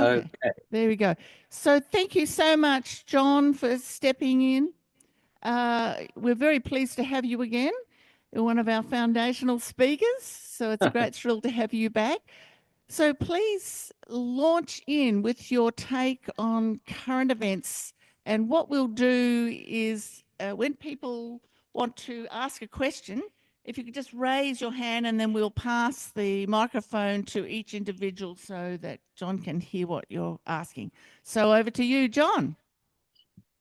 Okay, there we go. So thank you so much, John, for stepping in. We're very pleased to have you again. You're one of our foundational speakers, so it's a great thrill to have you back. So please launch in with your take on current events. And what we'll do is when people want to ask a question, if you could just raise your hand and then we'll pass the microphone to each individual so that John can hear what you're asking. So over to you, John.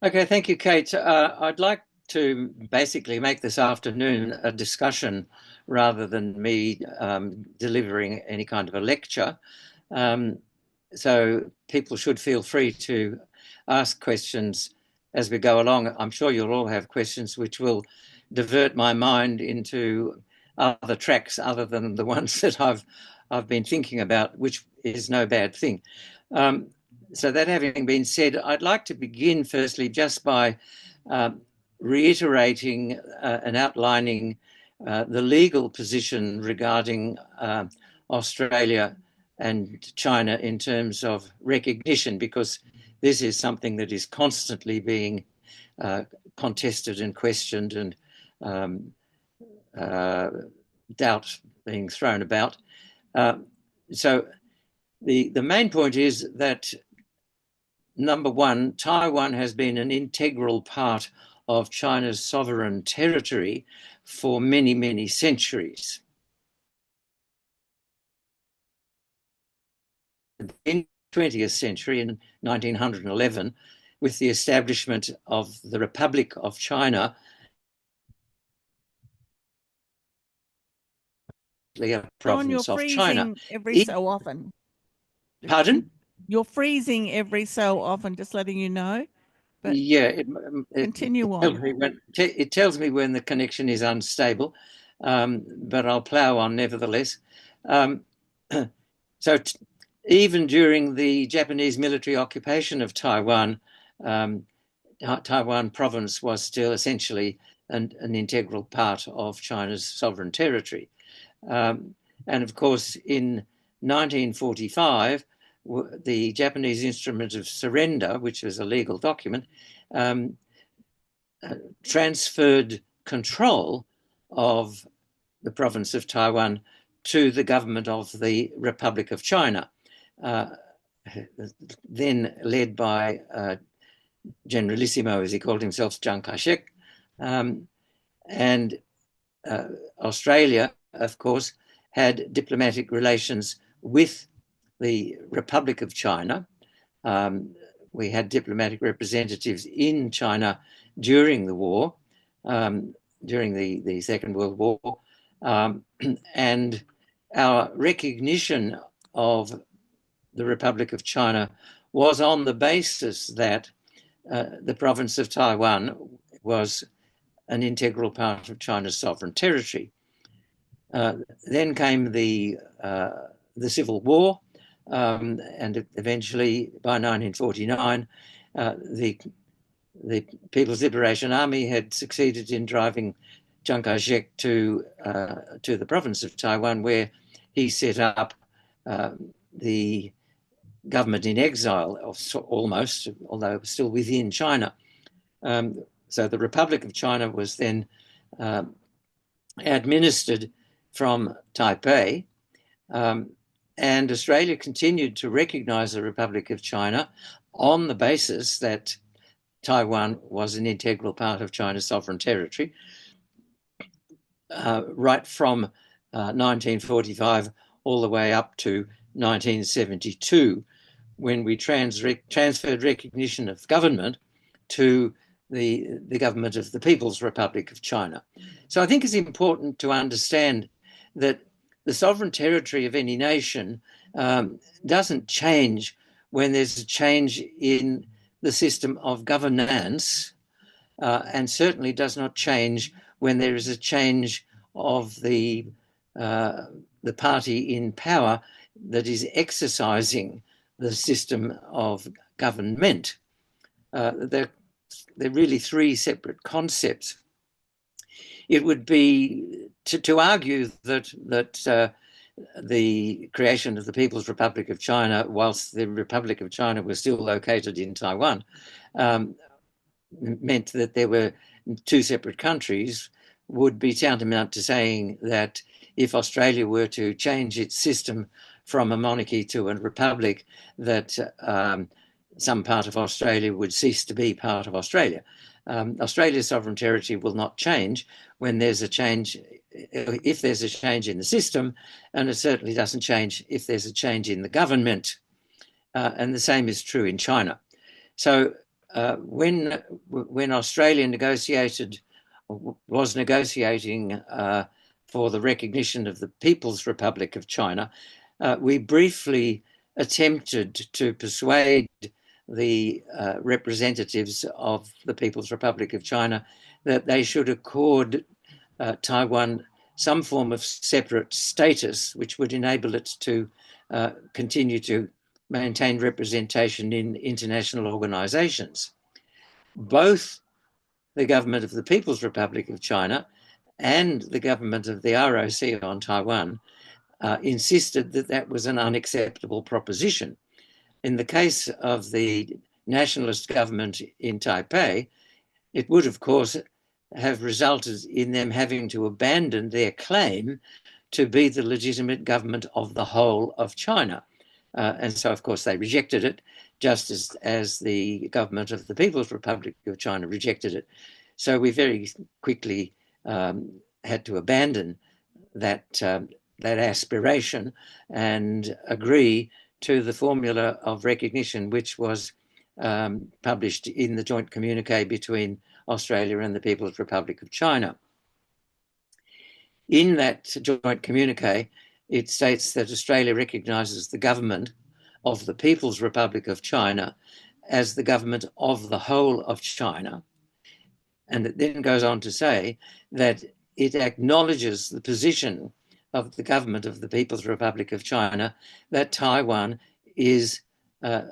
Okay, thank you, Kate. I'd like to basically make this afternoon a discussion rather than me delivering any kind of a lecture. So people should feel free to ask questions as we go along. I'm sure you'll all have questions which will divert my mind into other tracks other than the ones that I've been thinking about, which is no bad thing. So that having been said, I'd like to begin firstly just by reiterating and outlining the legal position regarding Australia and China in terms of recognition, because this is something that is constantly being contested and questioned, and doubt being thrown about. So the main point is that, number one, Taiwan has been an integral part of China's sovereign territory for many, many centuries. In the 20th century, in 1911, with the establishment of the Republic of China, a province John, of China. every so often. Pardon? You're freezing every so often, just letting you know. But yeah, continue on. It tells me when the connection is unstable, but I'll plough on nevertheless. So even during the Japanese military occupation of Taiwan, Taiwan province was still essentially an integral part of China's sovereign territory. And of course, in 1945, the Japanese Instrument of Surrender, which was a legal document, transferred control of the province of Taiwan to the government of the Republic of China, then led by Generalissimo, as he called himself, Chiang Kai-shek. And Australia, of course, had diplomatic relations with the Republic of China. We had diplomatic representatives in China during the war, during the Second World War, and our recognition of the Republic of China was on the basis that the province of Taiwan was an integral part of China's sovereign territory. Then came the Civil War, and eventually, by 1949, the People's Liberation Army had succeeded in driving Chiang Kai-shek to the province of Taiwan, where he set up the government in exile, almost, although still within China. So the Republic of China was then administered from Taipei, and Australia continued to recognize the Republic of China on the basis that Taiwan was an integral part of China's sovereign territory, right from 1945 all the way up to 1972, when we transferred recognition of government to the government of the People's Republic of China. So I think it's important to understand that the sovereign territory of any nation doesn't change when there's a change in the system of governance, and certainly does not change when there is a change of the party in power that is exercising the system of government. They're really three separate concepts. It would be to argue that the creation of the People's Republic of China, whilst the Republic of China was still located in Taiwan, meant that there were two separate countries, would be tantamount to saying that if Australia were to change its system from a monarchy to a republic, that some part of Australia would cease to be part of Australia. Australia's sovereign territory will not change when there's a change, if there's a change in the system, and it certainly doesn't change if there's a change in the government. And the same is true in China. So when Australia was negotiating for the recognition of the People's Republic of China, we briefly attempted to persuade the representatives of the People's Republic of China that they should accord Taiwan some form of separate status, which would enable it to continue to maintain representation in international organizations. Both the government of the People's Republic of China and the government of the ROC on Taiwan insisted that that was an unacceptable proposition. In the case of the nationalist government in Taipei, it would, of course, have resulted in them having to abandon their claim to be the legitimate government of the whole of China. And so, of course, they rejected it, just as the government of the People's Republic of China rejected it. So we very quickly had to abandon that aspiration and agree to the formula of recognition, which was published in the joint communique between Australia and the People's Republic of China. In that joint communique, it states that Australia recognises the government of the People's Republic of China as the government of the whole of China. And it then goes on to say that it acknowledges the position of the government of the People's Republic of China that Taiwan is a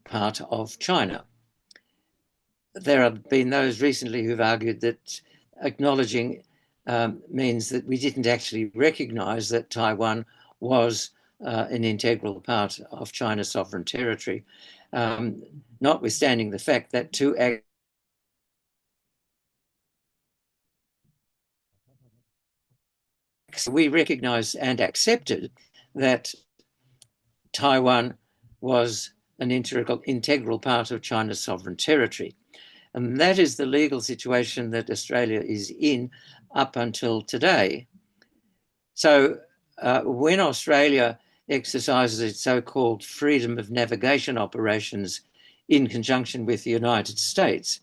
part of China. There have been those recently who've argued that acknowledging means that we didn't actually recognise that Taiwan was an integral part of China's sovereign territory, notwithstanding the fact that we recognised and accepted that Taiwan was an integral part of China's sovereign territory. And that is the legal situation that Australia is in up until today. So when Australia exercises its so-called freedom of navigation operations in conjunction with the United States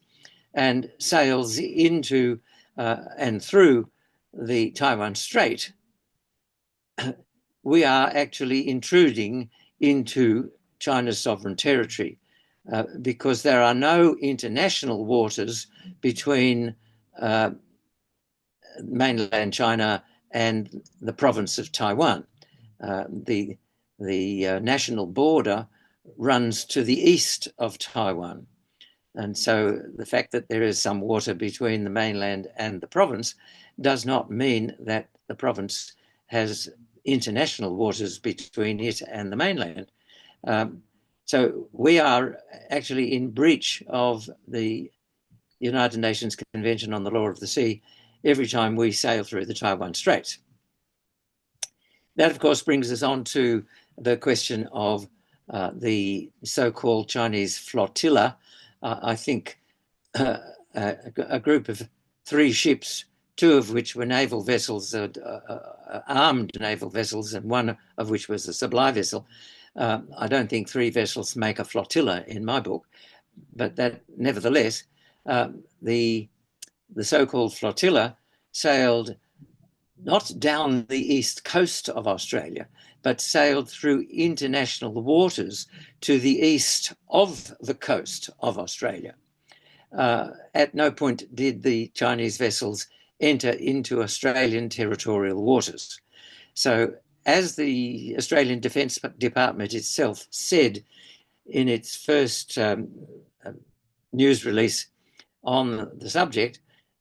and sails into and through the Taiwan Strait, we are actually intruding into China's sovereign territory because there are no international waters between mainland China and the province of Taiwan. The national border runs to the east of Taiwan. And so the fact that there is some water between the mainland and the province does not mean that the province has international waters between it and the mainland. So we are actually in breach of the United Nations Convention on the Law of the Sea every time we sail through the Taiwan Straits. That, of course, brings us on to the question of the so-called Chinese flotilla. I think a group of 3 ships, 2 of which were naval vessels, armed naval vessels, and 1 of which was a supply vessel. I don't think 3 vessels make a flotilla in my book, but that nevertheless, the so-called flotilla sailed not down the east coast of Australia, but sailed through international waters to the east of the coast of Australia. At no point did the Chinese vessels enter into Australian territorial waters. So, as the Australian Defence Department itself said in its first news release on the subject,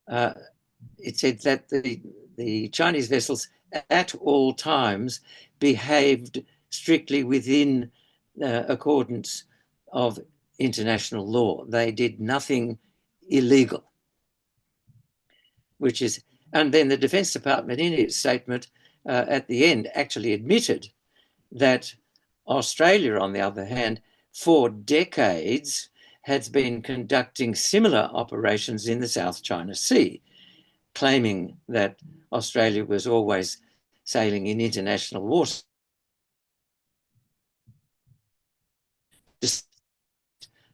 it said that the Chinese vessels at all times behaved strictly within accordance of international law. They did nothing illegal, which is, and then the Defense Department in its statement at the end actually admitted that Australia, on the other hand, for decades had been conducting similar operations in the South China Sea, claiming that Australia was always sailing in international waters,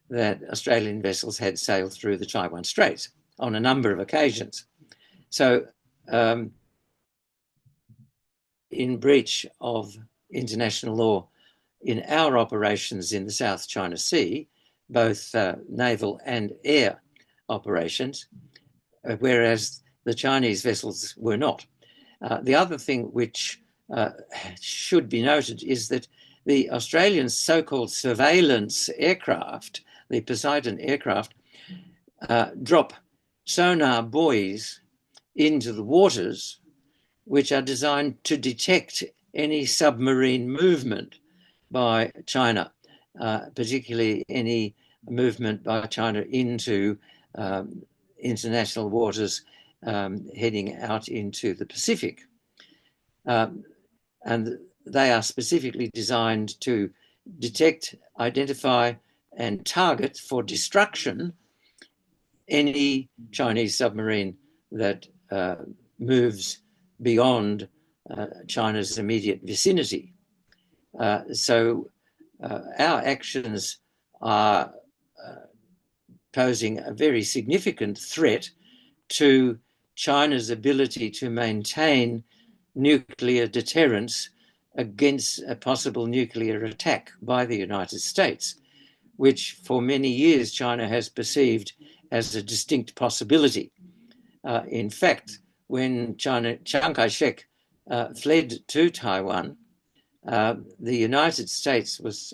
that Australian vessels had sailed through the Taiwan Straits on a number of occasions. So, in breach of international law in our operations in the South China Sea, both naval and air operations, whereas the Chinese vessels were not. The other thing which should be noted is that the Australian so-called surveillance aircraft, the Poseidon aircraft, drop sonar buoys into the waters which are designed to detect any submarine movement by China, particularly any movement by China into international waters heading out into the Pacific. And they are specifically designed to detect, identify, and target for destruction any Chinese submarine that moves beyond China's immediate vicinity. So our actions are posing a very significant threat to China's ability to maintain nuclear deterrence against a possible nuclear attack by the United States, which for many years China has perceived as a distinct possibility. In fact, when Chiang Kai-shek fled to Taiwan, the United States was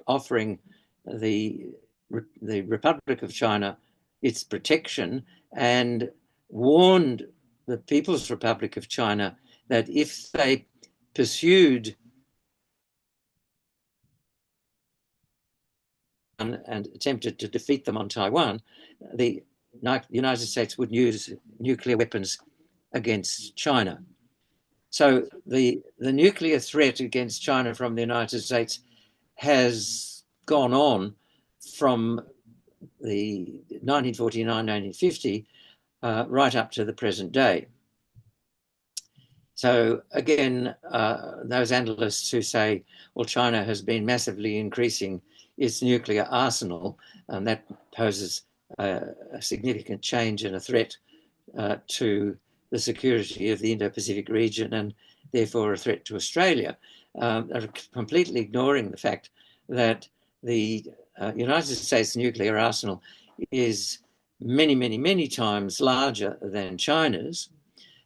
offering the Republic of China its protection and warned the People's Republic of China that if they pursued and attempted to defeat them on Taiwan, the United States would use nuclear weapons against China. So the nuclear threat against China from the United States has gone on from the 1949-1950 right up to the present day. So again, those analysts who say, well, China has been massively increasing its nuclear arsenal, and that poses a significant change and a threat to the security of the Indo-Pacific region and therefore a threat to Australia, are completely ignoring the fact that the United States nuclear arsenal is many, many, many times larger than China's.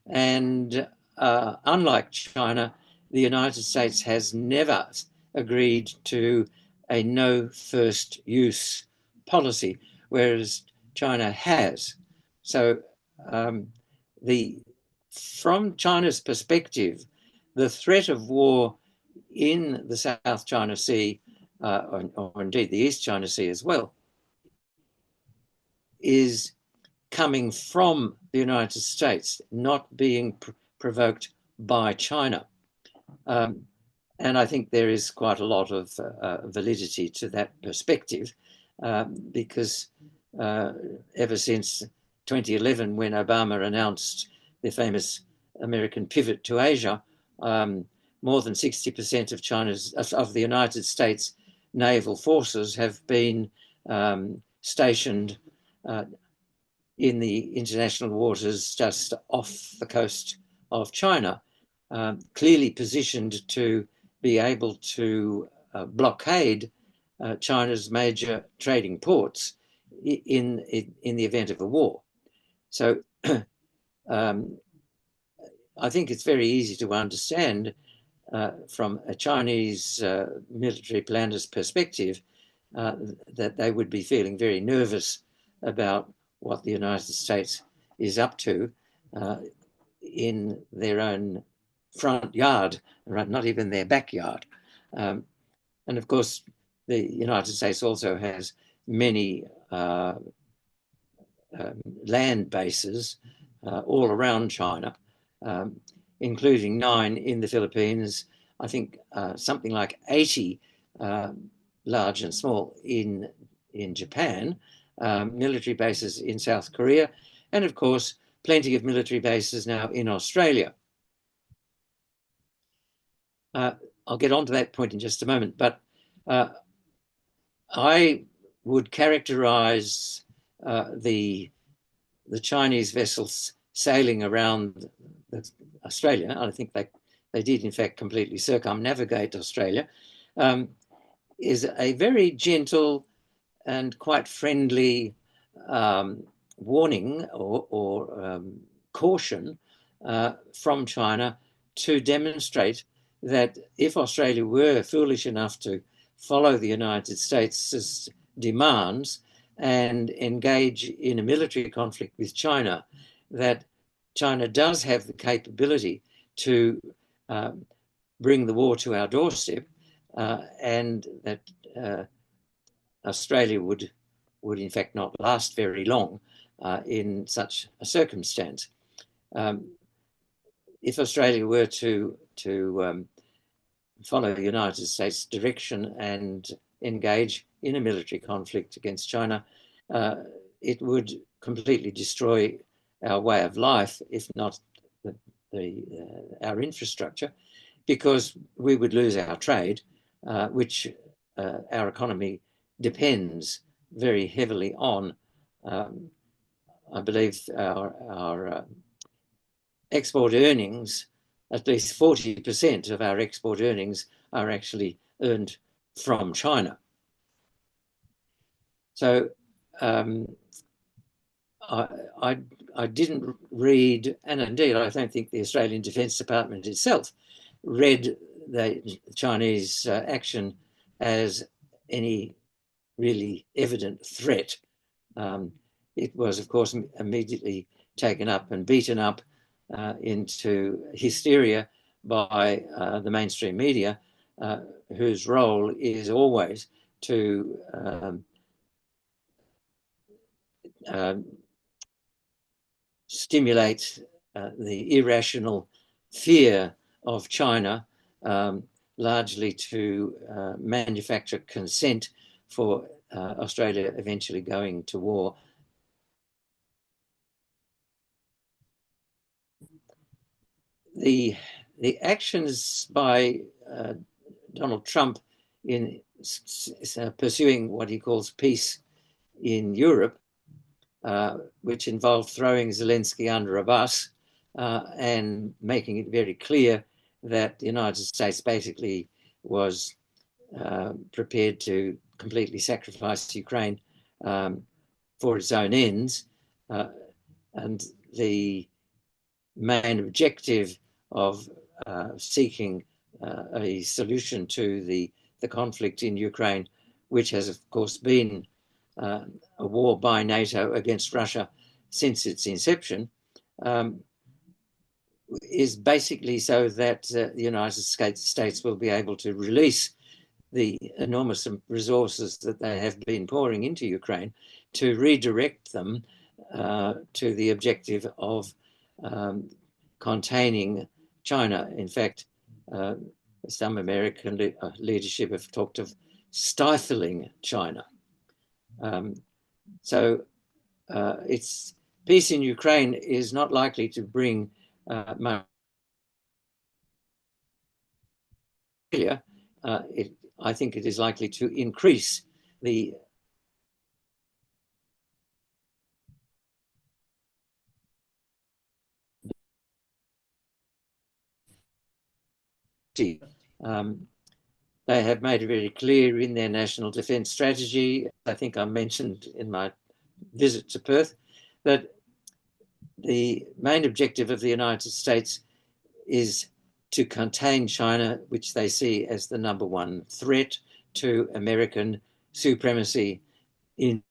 And unlike China, the United States has never agreed to a no first use policy, whereas China has. So from China's perspective, the threat of war in the South China Sea, or indeed the East China Sea as well, is coming from the United States, not being provoked by China. And I think there is quite a lot of validity to that perspective, because ever since 2011, when Obama announced the famous American pivot to Asia, more than 60% of the United States naval forces have been stationed in the international waters just off the coast of China, clearly positioned to be able to blockade China's major trading ports in the event of a war. So I think it's very easy to understand from a Chinese military planner's perspective that they would be feeling very nervous about what the United States is up to in their own front yard, right? Not even their backyard. And of course, the United States also has many land bases all around China, including 9 in the Philippines, I think something like 80 large and small in Japan, military bases in South Korea, and of course, plenty of military bases now in Australia. I'll get on to that point in just a moment, but I would characterize the Chinese vessels sailing around Australia. I think they did, in fact, completely circumnavigate Australia, is a very gentle and quite friendly warning or caution from China to demonstrate that if Australia were foolish enough to follow the United States' demands and engage in a military conflict with China, that China does have the capability to bring the war to our doorstep, and that Australia would in fact not last very long in such a circumstance. If Australia were to follow the United States' direction and engage in a military conflict against China, it would completely destroy our way of life, if not our infrastructure, because we would lose our trade, which our economy depends very heavily on. I believe our export earnings, at least 40% of our export earnings are actually earned from China. So I didn't read, and indeed I don't think the Australian Defence Department itself read the Chinese action as any really evident threat. It was, of course, immediately taken up and beaten up into hysteria by the mainstream media, whose role is always to stimulate the irrational fear of China, largely to manufacture consent for Australia eventually going to war. The actions by Donald Trump in pursuing what he calls peace in Europe, which involved throwing Zelensky under a bus and making it very clear that the United States basically was prepared to completely sacrifice Ukraine for its own ends. And the main objective of seeking a solution to the conflict in Ukraine, which has, of course, been a war by NATO against Russia since its inception, is basically so that the United States will be able to release the enormous resources that they have been pouring into Ukraine, to redirect them to the objective of containing China. In fact, some American leadership have talked of stifling China. So it's peace in Ukraine is not likely to bring much. I think it is likely to increase the they have made it very clear in their national defence strategy, I think I mentioned in my visit to Perth, that the main objective of the United States is to contain China, which they see as the #1 threat to American supremacy. In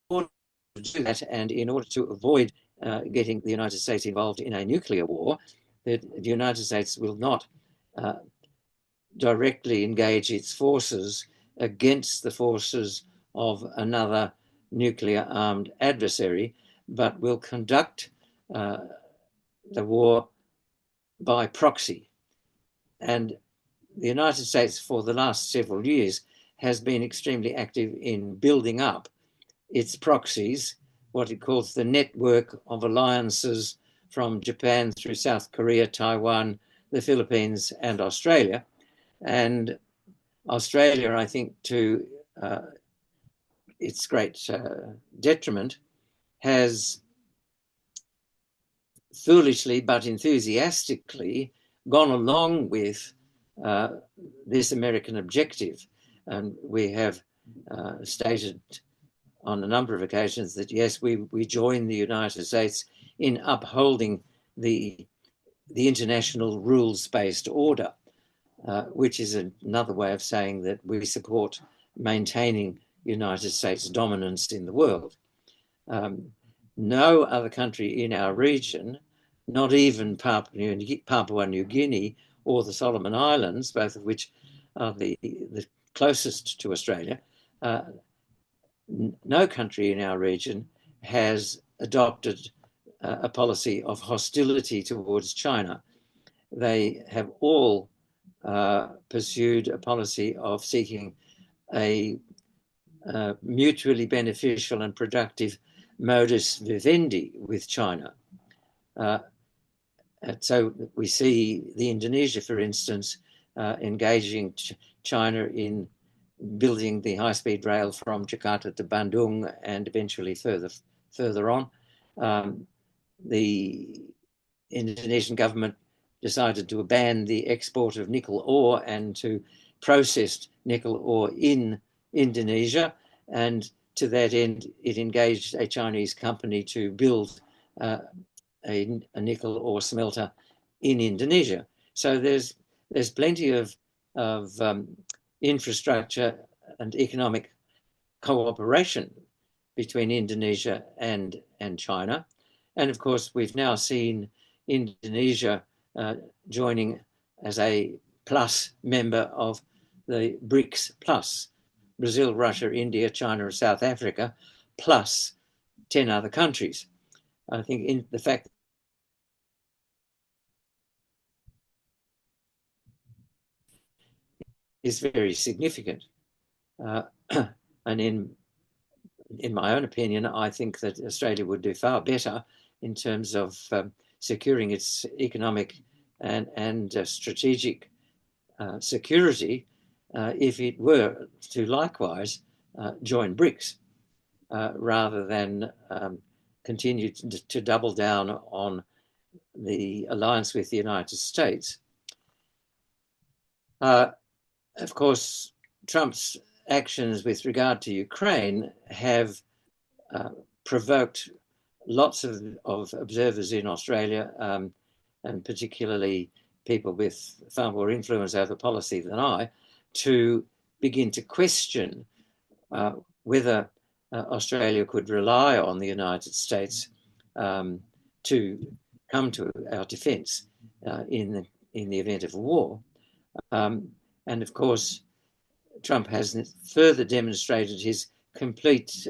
order to do that, and in order to avoid getting the United States involved in a nuclear war, that the United States will not directly engage its forces against the forces of another nuclear armed adversary, but will conduct the war by proxy. And the United States for the last several years has been extremely active in building up its proxies, what it calls the network of alliances from Japan through South Korea, Taiwan, the Philippines, and Australia. And Australia, I think, to its great detriment, has foolishly but enthusiastically gone along with this American objective. And we have stated on a number of occasions that, yes, we join the United States in upholding the international rules-based order, which is another way of saying that we support maintaining United States dominance in the world. No other country in our region, not even Papua New Guinea or the Solomon Islands, both of which are the closest to Australia, no country in our region has adopted a policy of hostility towards China. They have all pursued a policy of seeking a mutually beneficial and productive modus vivendi with China. So we see the Indonesia, for instance, engaging China in building the high-speed rail from Jakarta to Bandung and eventually further on. The Indonesian government decided to ban the export of nickel ore and to process nickel ore in Indonesia, and to that end it engaged a Chinese company to build a nickel ore smelter in Indonesia. So there's plenty of infrastructure and economic cooperation between Indonesia and China. And of course, we've now seen Indonesia joining as a plus member of the BRICS plus, Brazil, Russia, India, China, and South Africa, plus 10 other countries. I think the fact is very significant. And in my own opinion, I think that Australia would do far better in terms of securing its economic and strategic security if it were to likewise join BRICS, rather than continue to double down on the alliance with the United States. Of course, Trump's actions with regard to Ukraine have provoked lots of observers in Australia, and particularly people with far more influence over policy than I, to begin to question whether Australia could rely on the United States to come to our defence in the event of a war. And of course, Trump has further demonstrated his complete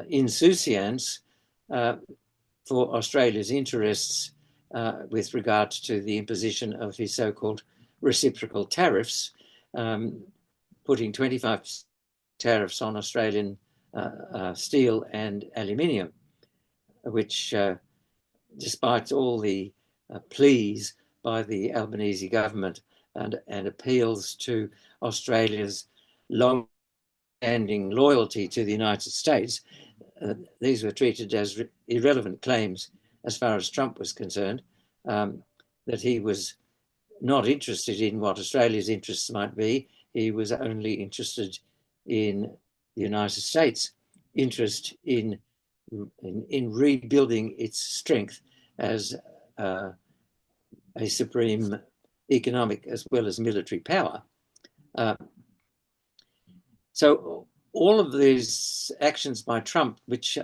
insouciance for Australia's interests with regard to the imposition of his so-called reciprocal tariffs, putting 25% tariffs on Australian steel and aluminium, which, despite all the pleas by the Albanese government and appeals to Australia's long-standing loyalty to the United States, these were treated as irrelevant claims as far as Trump was concerned, that he was not interested in what Australia's interests might be. He was only interested in the United States' interest in rebuilding its strength as a supreme economic as well as military power. So all of these actions by Trump, which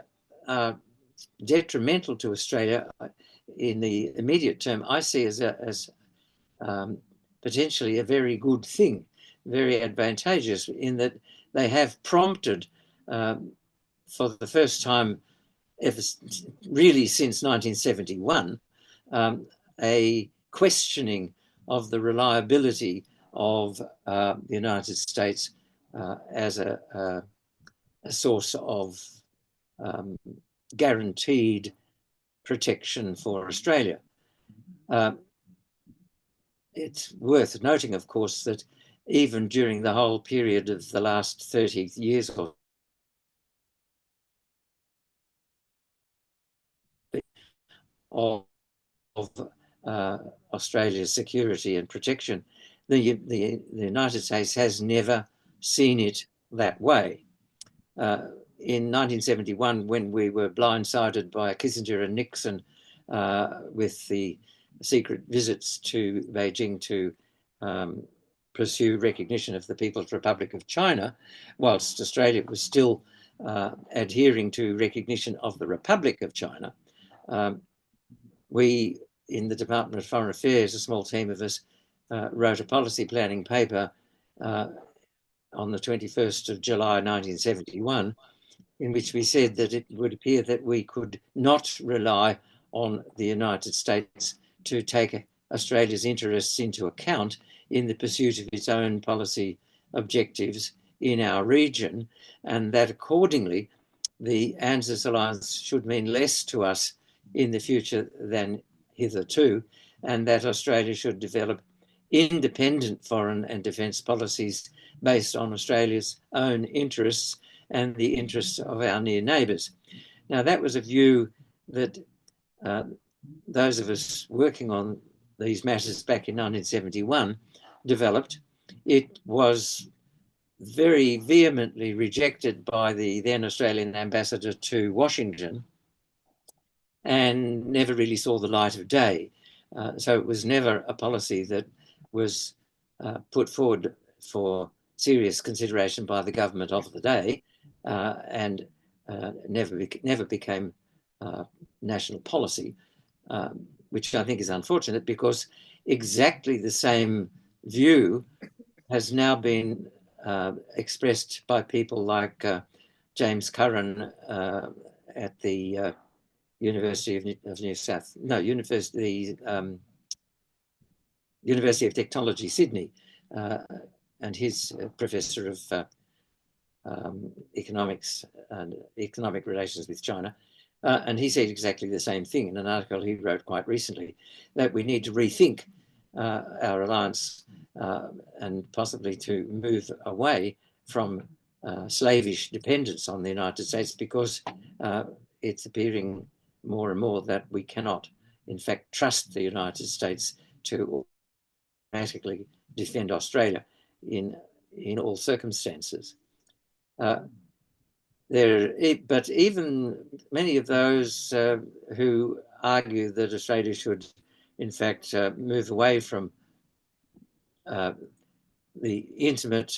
are detrimental to Australia in the immediate term, I see as potentially a very good thing, very advantageous, in that they have prompted, for the first time ever, really since 1971, a questioning of the reliability of the United States as a source of guaranteed protection for Australia. It's worth noting, of course, that even during the whole period of the last 30 years of Australia's security and protection, the United States has never seen it that way. In 1971, when we were blindsided by Kissinger and Nixon with the secret visits to Beijing to pursue recognition of the People's Republic of China, whilst Australia was still adhering to recognition of the Republic of China, we, in the Department of Foreign Affairs, a small team of us, wrote a policy planning paper on the 21st of July 1971, in which we said that it would appear that we could not rely on the United States to take Australia's interests into account in the pursuit of its own policy objectives in our region, and that accordingly the ANZUS alliance should mean less to us in the future than hitherto, and that Australia should develop independent foreign and defence policies based on Australia's own interests and the interests of our near neighbours. Now, that was a view that those of us working on these matters back in 1971 developed. It was very vehemently rejected by the then Australian ambassador to Washington and never really saw the light of day. So it was never a policy that was put forward for serious consideration by the government of the day, and never became national policy, which I think is unfortunate, because exactly the same view has now been expressed by people like James Curran at the University of Technology, Sydney, and he's a professor of economics and economic relations with China. And he said exactly the same thing in an article he wrote quite recently, that we need to rethink our alliance and possibly to move away from slavish dependence on the United States, because it's appearing more and more that we cannot, in fact, trust the United States to automatically defend Australia in all circumstances. But even many of those who argue that Australia should, in fact, move away from the intimate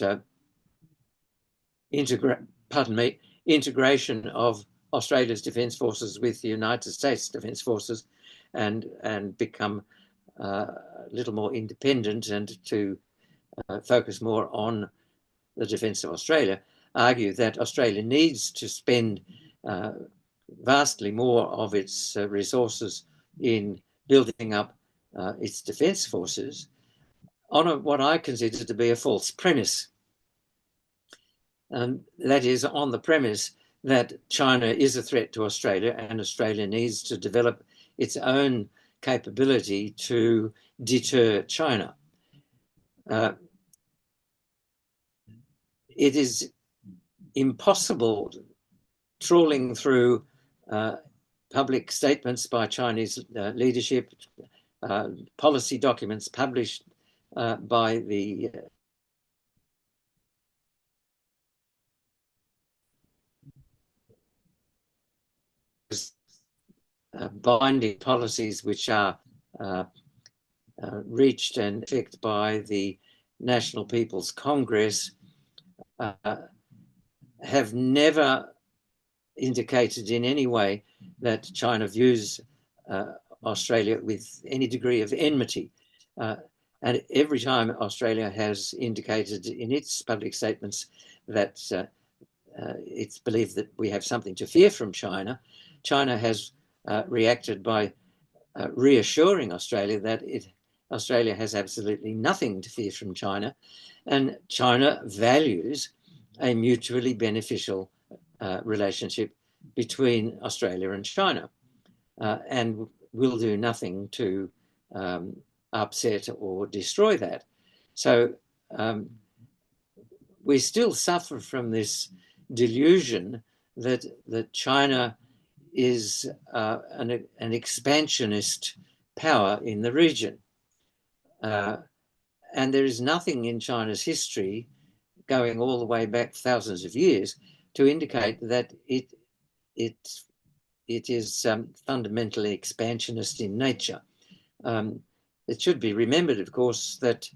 integration of Australia's defence forces with the United States defence forces, and become a little more independent and to focus more on the defence of Australia, argue that Australia needs to spend vastly more of its resources in building up its defence forces on what I consider to be a false premise. And that is on the premise that China is a threat to Australia, and Australia needs to develop its own capability to deter China. It is impossible, trawling through public statements by Chinese leadership, policy documents published by the binding policies which are reached and effected by the National People's Congress, have never indicated in any way that China views Australia with any degree of enmity. And every time Australia has indicated in its public statements that it's believed that we have something to fear from China, China has reacted by reassuring Australia that Australia has absolutely nothing to fear from China, and China values a mutually beneficial relationship between Australia and China, and will do nothing to upset or destroy that. So we still suffer from this delusion that China is an expansionist power in the region. And there is nothing in China's history going all the way back thousands of years to indicate that it is fundamentally expansionist in nature. It should be remembered, of course, that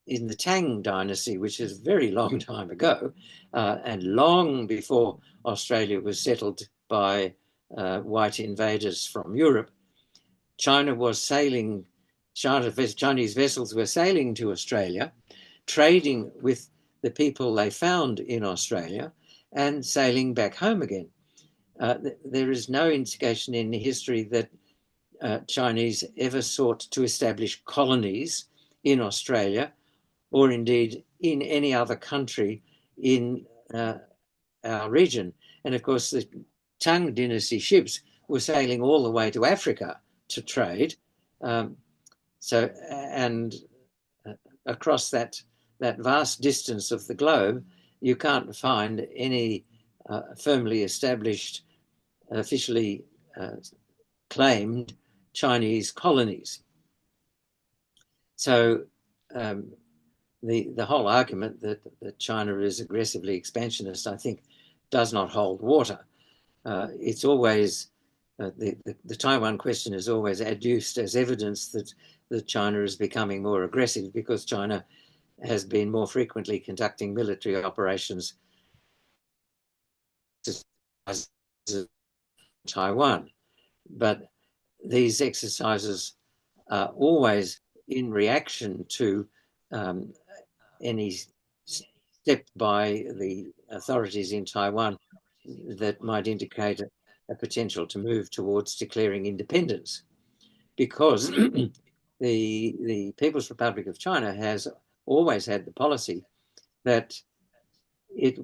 in the Tang dynasty, which is a very long time ago, and long before Australia was settled by white invaders from Europe, Chinese vessels were sailing to Australia, trading with the people they found in Australia, and sailing back home again. There is no indication in history that Chinese ever sought to establish colonies in Australia, or indeed in any other country in our region. And of course, the Tang dynasty ships were sailing all the way to Africa to trade. And across that vast distance of the globe, you can't find any firmly established, officially claimed Chinese colonies. So the whole argument that China is aggressively expansionist, I think, does not hold water. It's always the Taiwan question is always adduced as evidence that China is becoming more aggressive because China has been more frequently conducting military operations in Taiwan. But these exercises are always in reaction to any step by the authorities in Taiwan that might indicate a potential to move towards declaring independence, because the People's Republic of China has always had the policy that it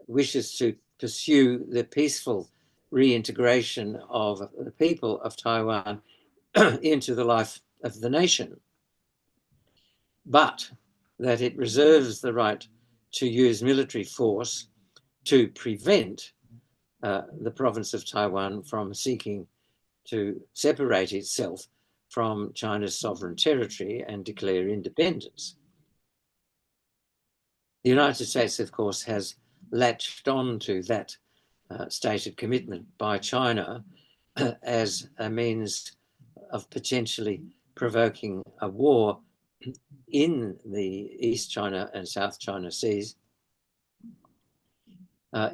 wishes to pursue the peaceful reintegration of the people of Taiwan into the life of the nation, but that it reserves the right to use military force to prevent the province of Taiwan from seeking to separate itself from China's sovereign territory and declare independence. The United States, of course, has latched on to that stated commitment by China as a means of potentially provoking a war in the East China and South China Seas,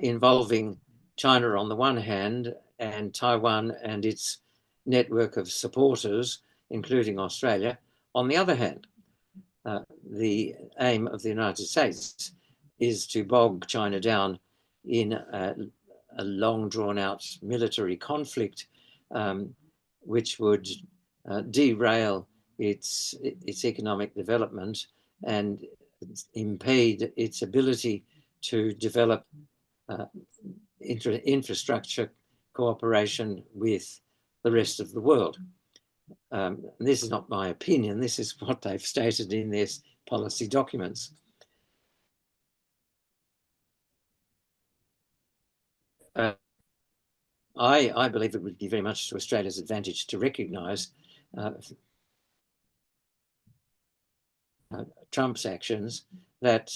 involving China on the one hand and Taiwan and its network of supporters, including Australia, on the other hand. The aim of the United States is to bog China down in a long drawn out military conflict, which would derail its economic development and impede its ability to develop infrastructure cooperation with the rest of the world. This is not my opinion. This is what they've stated in their policy documents. I believe it would be very much to Australia's advantage to recognise Trump's actions, that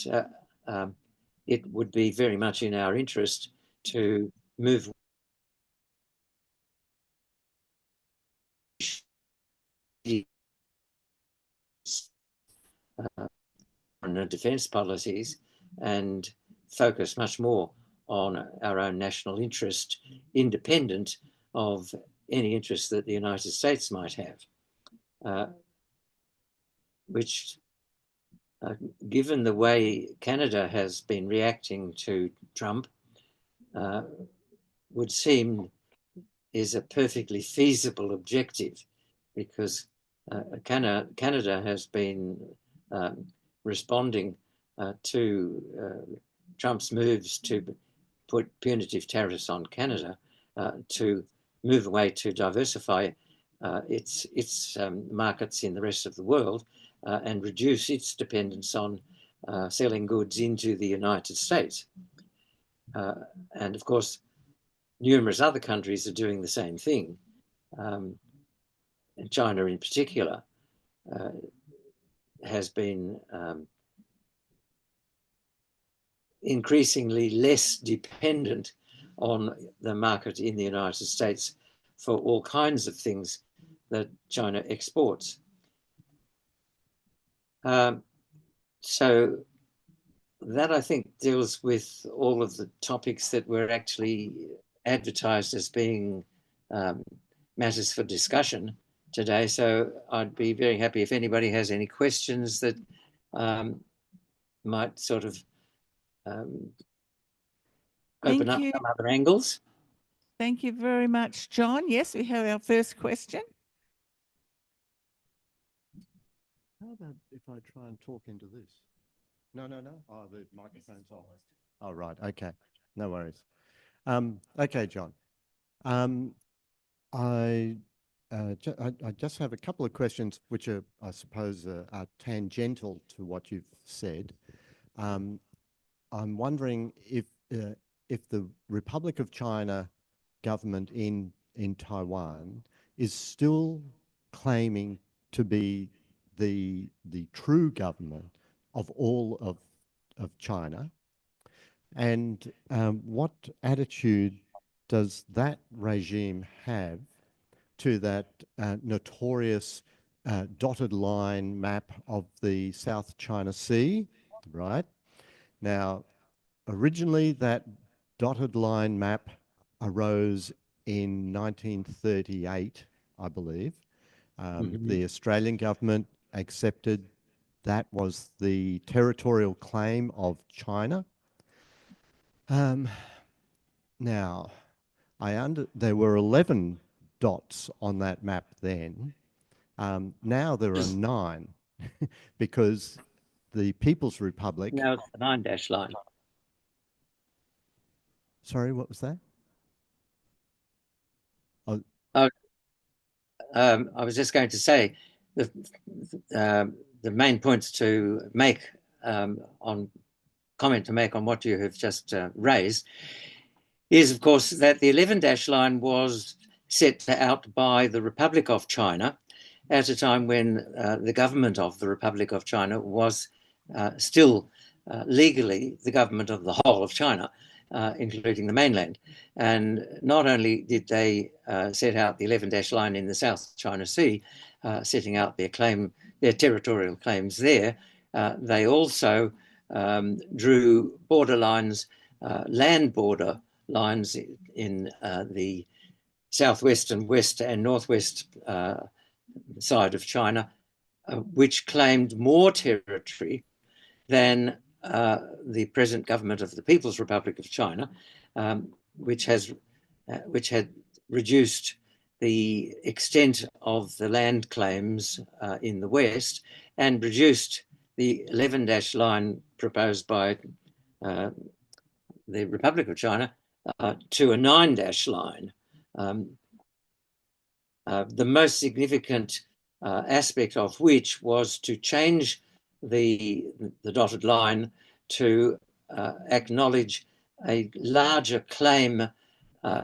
it would be very much in our interest to move on defence policies and focus much more on our own national interest, independent of any interest that the United States might have, which, given the way Canada has been reacting to Trump, would seem is a perfectly feasible objective, because Canada has been responding to Trump's moves to put punitive tariffs on Canada, to move away to diversify its markets in the rest of the world, and reduce its dependence on selling goods into the United States. And of course, numerous other countries are doing the same thing. And China in particular has been increasingly less dependent on the market in the United States for all kinds of things that China exports. So that, I think, deals with all of the topics that were actually advertised as being matters for discussion today. So I'd be very happy if anybody has any questions that might sort of open up some other angles. Thank you very much, John. Yes, we have our first question. How about if I try and talk into this? No. Oh, the microphone's off. Oh, right. Okay. No worries. Okay, John. I just have a couple of questions which are, I suppose, are tangential to what you've said. I'm wondering if the Republic of China government in Taiwan is still claiming to be the true government of all of China, and what attitude does that regime have to that notorious dotted line map of the South China Sea, right? Now, originally that dotted line map arose in 1938, I believe. The Australian government accepted that was the territorial claim of China. Now, there were 11 dots on that map then. Now there are 9 because the People's Republic... Now it's the 9-dash line. Sorry, what was that? I was just going to say the main points to make on what you have just raised is, of course, that the 11-dash line was set out by the Republic of China at a time when the government of the Republic of China was still legally the government of the whole of China, including the mainland. And not only did they set out the 11-dash line in the South China Sea, setting out their territorial claims there, they also drew border lines, land border lines in the southwestern, west and northwest side of China, which claimed more territory than the present government of the People's Republic of China, which had reduced the extent of the land claims in the west and reduced the 11-dash line proposed by the Republic of China to a 9-dash line. The most significant aspect of which was to change the dotted line to acknowledge a larger claim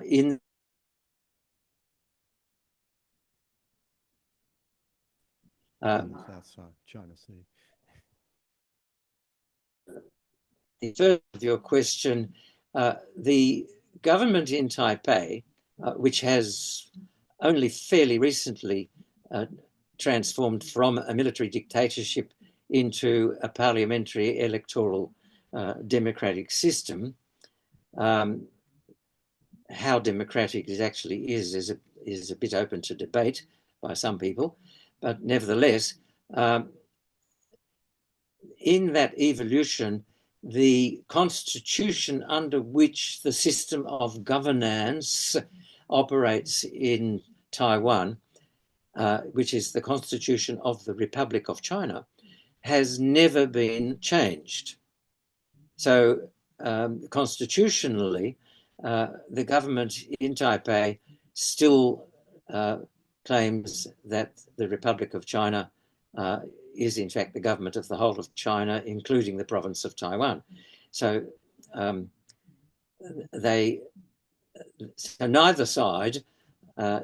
in the South side, China Sea. The first of your question, the government in Taipei, which has only fairly recently transformed from a military dictatorship into a parliamentary electoral democratic system, How democratic it actually is a bit open to debate by some people, but nevertheless, in that evolution, the constitution under which the system of governance operates in Taiwan, which is the Constitution of the Republic of China, has never been changed. So constitutionally, the government in Taipei still claims that the Republic of China is in fact the government of the whole of China, including the province of Taiwan. So so neither side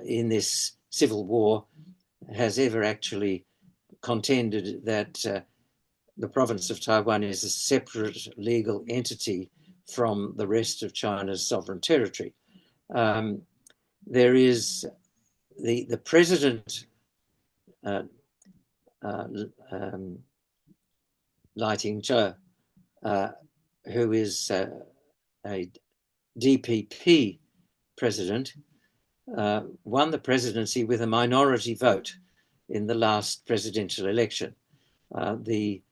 in this civil war has ever actually contended that the province of Taiwan is a separate legal entity from the rest of China's sovereign territory. There is the president, Lai Ching-te, who is a DPP president, won the presidency with a minority vote in the last presidential election. The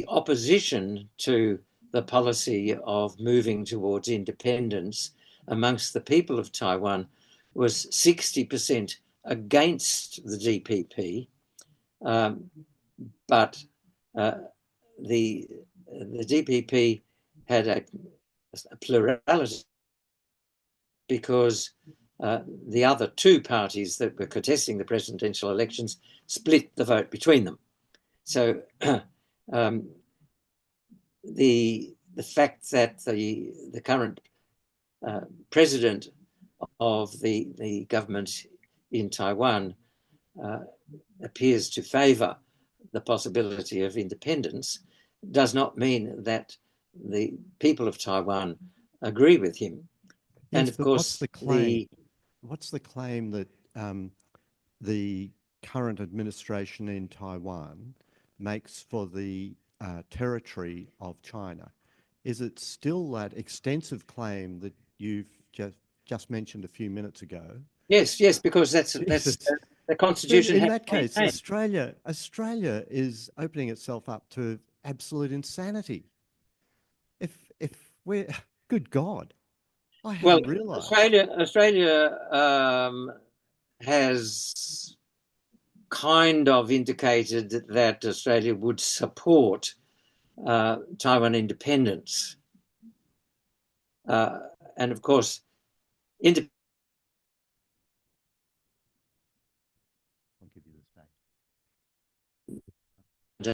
opposition to the policy of moving towards independence amongst the people of Taiwan was 60% against the DPP, but the DPP had a plurality because the other two parties that were contesting the presidential elections split the vote between them. So the fact that the current president of the government in Taiwan appears to favour the possibility of independence does not mean that the people of Taiwan agree with him. Yes, and of course, what's the claim that the current administration in Taiwan makes for the territory of China? Is it still that extensive claim that you've just mentioned a few minutes ago? Yes, because that's the Constitution. In that case, Australia is opening itself up to absolute insanity. If we're, good God, I hadn't realised. Australia has kind of indicated that Australia would support Taiwan independence, and of course, the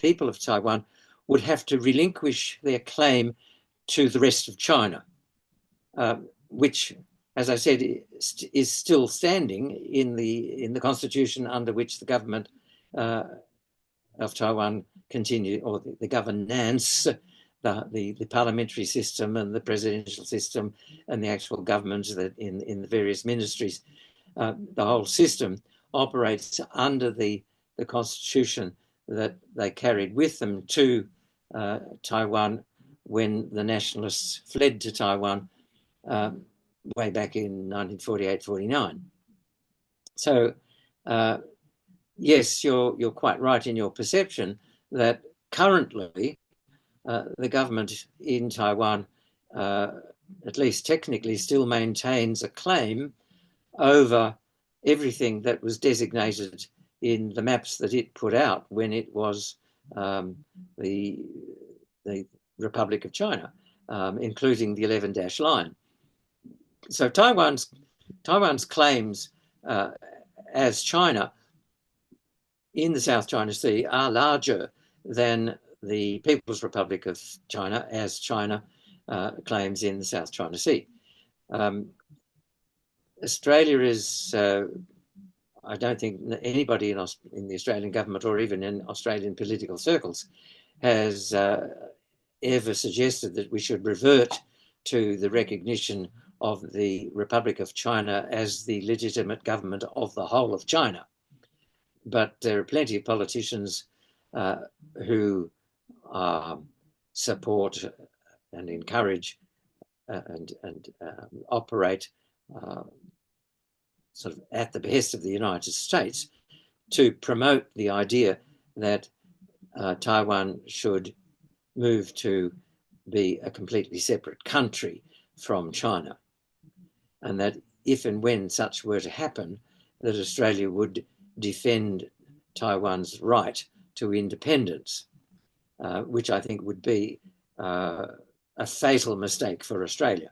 people of Taiwan would have to relinquish their claim to the rest of China, which, as I said, is still standing in the constitution under which the government of Taiwan continue, or the governance, the parliamentary system and the presidential system and the actual government that in the various ministries, the whole system operates under the constitution that they carried with them to Taiwan when the nationalists fled to Taiwan way back in 1948-49. So yes, you're quite right in your perception that currently the government in Taiwan, at least technically, still maintains a claim over everything that was designated in the maps that it put out when it was the Republic of China, including the 11-dash line. So Taiwan's claims as China in the South China Sea are larger than the People's Republic of China as China claims in the South China Sea. Australia is, I don't think anybody in the Australian government or even in Australian political circles has ever suggested that we should revert to the recognition of the Republic of China as the legitimate government of the whole of China. But there are plenty of politicians who support and encourage operate sort of at the behest of the United States to promote the idea that Taiwan should move to be a completely separate country from China, and that if and when such were to happen, that Australia would defend Taiwan's right to independence, which I think would be a fatal mistake for Australia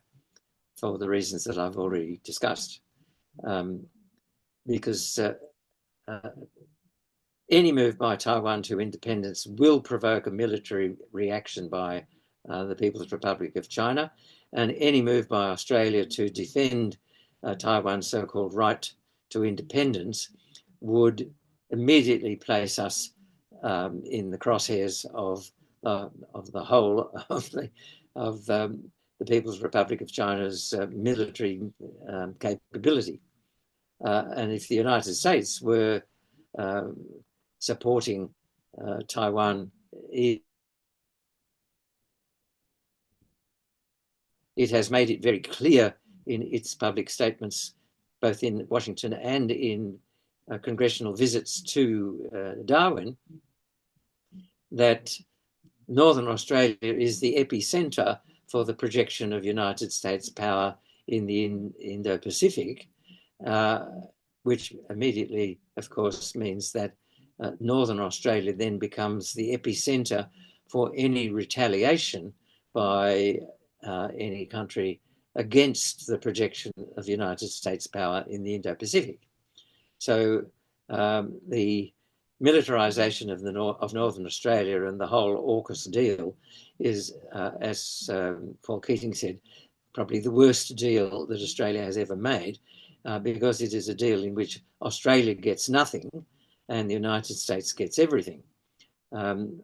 for the reasons that I've already discussed. Because any move by Taiwan to independence will provoke a military reaction by the People's Republic of China, and any move by Australia to defend Taiwan's so-called right to independence would immediately place us in the crosshairs of the whole of the People's Republic of China's military capability. And if the United States were supporting Taiwan, it has made it very clear in its public statements, both in Washington and in congressional visits to Darwin, that Northern Australia is the epicenter for the projection of United States power in the Indo-Pacific, which immediately, of course, means that Northern Australia then becomes the epicenter for any retaliation by any country against the projection of United States power in the Indo-Pacific. So the militarization of Northern Australia and the whole AUKUS deal is, as Paul Keating said, probably the worst deal that Australia has ever made, because it is a deal in which Australia gets nothing and the United States gets everything. And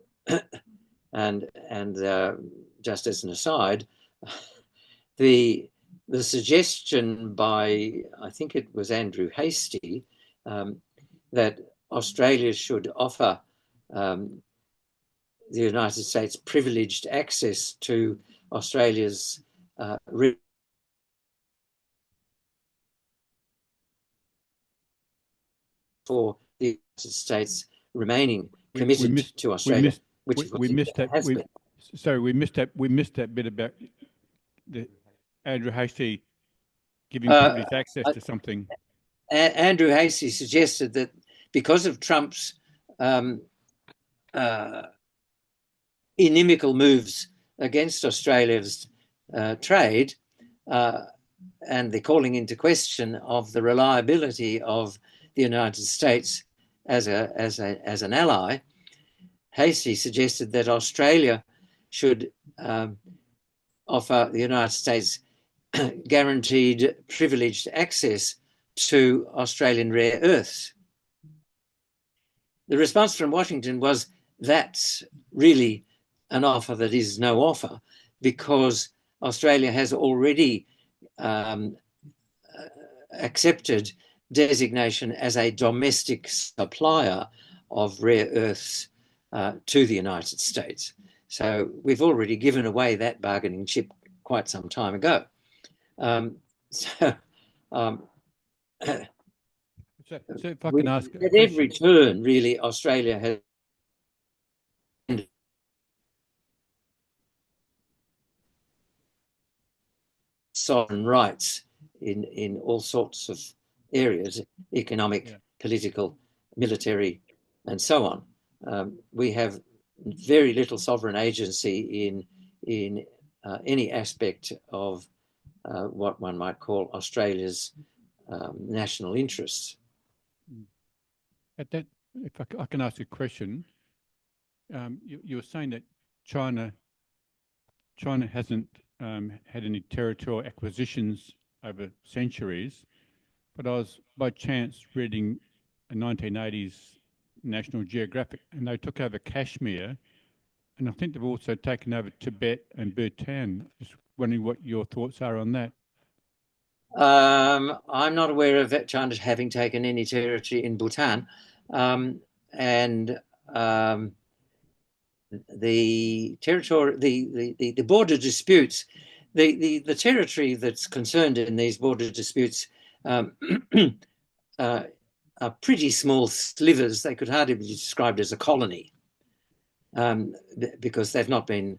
just as an aside, the suggestion by, I think it was Andrew Hastie, that Australia should offer the United States privileged access to Australia's for the United States remaining committed to Australia, we missed that bit about the Andrew Hastie giving privileged access to something. Andrew Hastie suggested that because of Trump's inimical moves against Australia's trade and the calling into question of the reliability of the United States as an ally, Hastie suggested that Australia should offer the United States guaranteed privileged access to Australian rare earths. The response from Washington was, that's really an offer that is no offer, because Australia has already accepted designation as a domestic supplier of rare earths to the United States. So we've already given away that bargaining chip quite some time ago. So if I can ask, at every turn, really, Australia has sovereign rights in all sorts of areas, economic, political, military, and so on. We have very little sovereign agency in any aspect of what one might call Australia's national interests. At that, if I can ask a question, you were saying that China hasn't had any territorial acquisitions over centuries, but I was by chance reading a 1980s National Geographic, and they took over Kashmir, and I think they've also taken over Tibet and Bhutan. Just wondering what your thoughts are on that. I'm not aware of China having taken any territory in Bhutan, and the border disputes the territory that's concerned in these border disputes are pretty small slivers. They could hardly be described as a colony, because they're not been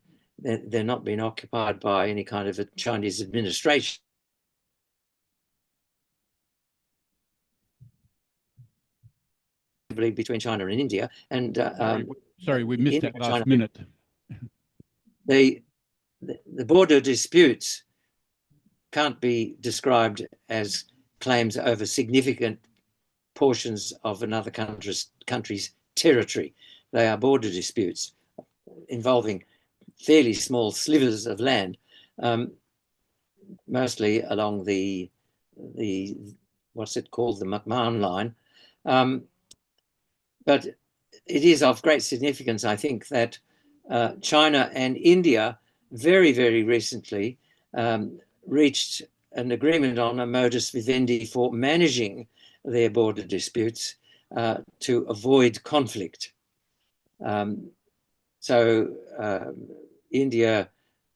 occupied by any kind of a Chinese administration. Between China and India, and sorry, we missed that last minute. The border disputes can't be described as claims over significant portions of another country's territory. They are border disputes involving fairly small slivers of land, mostly along the what's it called, the McMahon line. But it is of great significance, I think, that China and India very, very recently reached an agreement on a modus vivendi for managing their border disputes to avoid conflict. So India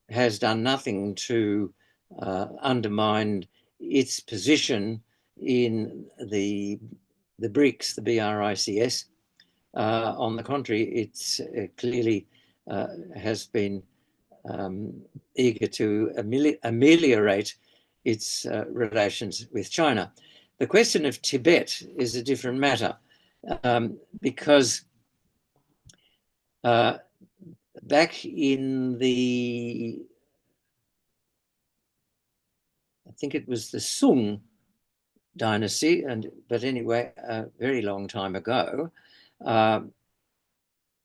has done nothing to undermine its position in the BRICS, the BRICS. On the contrary, it's clearly has been eager to ameliorate its relations with China. The question of Tibet is a different matter, because back in I think it was the Sung dynasty, but anyway, a very long time ago,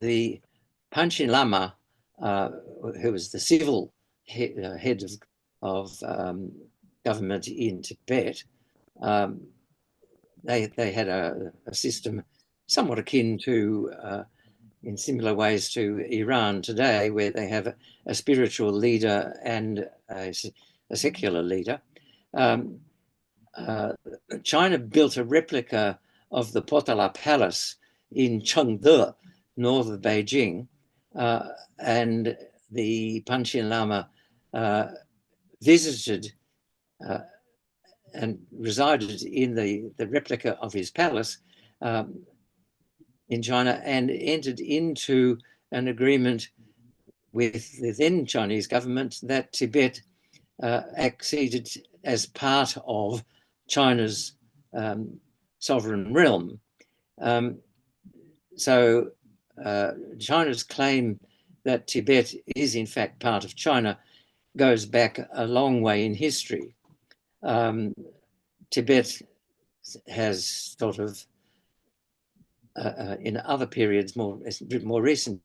the Panchen Lama, who was the civil head of government in Tibet, they had a system somewhat akin to, in similar ways to Iran today, where they have a spiritual leader and a secular leader. China built a replica of the Potala Palace in Chengde, north of Beijing, and the Panchen Lama visited and resided in the replica of his palace in China, and entered into an agreement with the then Chinese government that Tibet acceded as part of China's sovereign realm. So China's claim that Tibet is in fact part of China goes back a long way in history. Tibet has sort of, in other periods, more recent,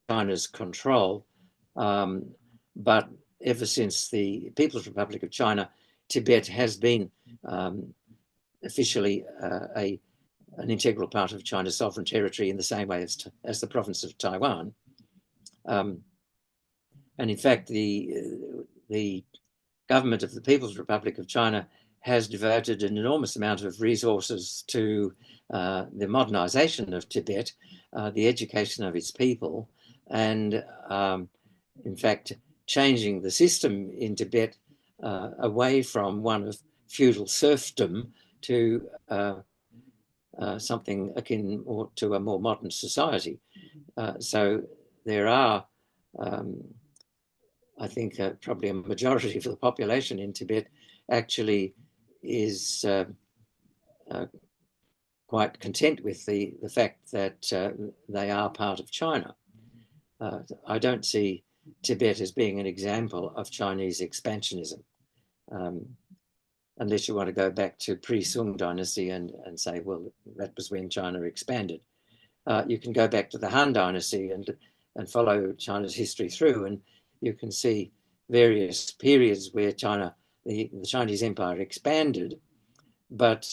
China's control, but ever since the People's Republic of China, Tibet has been officially an integral part of China's sovereign territory in the same way as the province of Taiwan. And in fact, the government of the People's Republic of China has devoted an enormous amount of resources to the modernization of Tibet, the education of its people, and in fact, changing the system in Tibet away from one of feudal serfdom to something akin to a more modern society. So there are, I think, probably a majority of the population in Tibet actually is quite content with the fact that they are part of China. I don't see Tibet as being an example of Chinese expansionism, unless you want to go back to pre-Sung dynasty and say, well, that was when China expanded. You can go back to the Han dynasty and follow China's history through, and you can see various periods where the Chinese empire expanded, but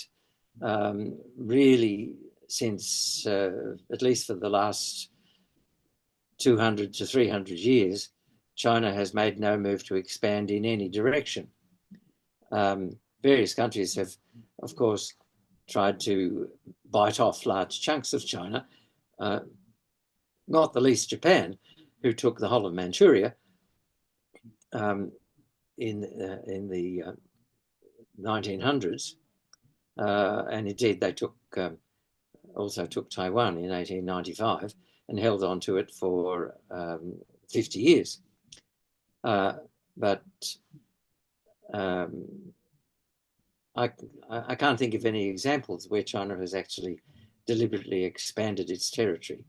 really since, at least for the last 200 to 300 years, China has made no move to expand in any direction. Various countries have, of course, tried to bite off large chunks of China, not the least Japan, who took the whole of Manchuria in the 1900s, and indeed they also took Taiwan in 1895 and held on to it for 50 years. But I can't think of any examples where China has actually deliberately expanded its territory.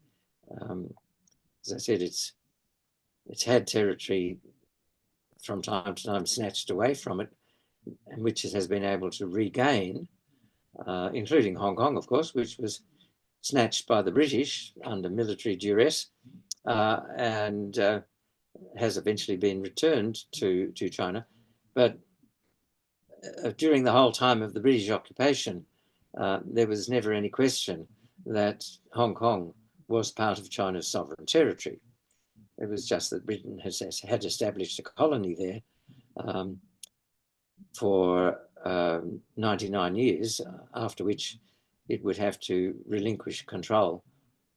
As I said, it's had territory from time to time snatched away from it, and which it has been able to regain, including Hong Kong, of course, which was snatched by the British under military duress, and has eventually been returned to China. But during the whole time of the British occupation, there was never any question that Hong Kong was part of China's sovereign territory. It was just that Britain had established a colony there for 99 years, after which it would have to relinquish control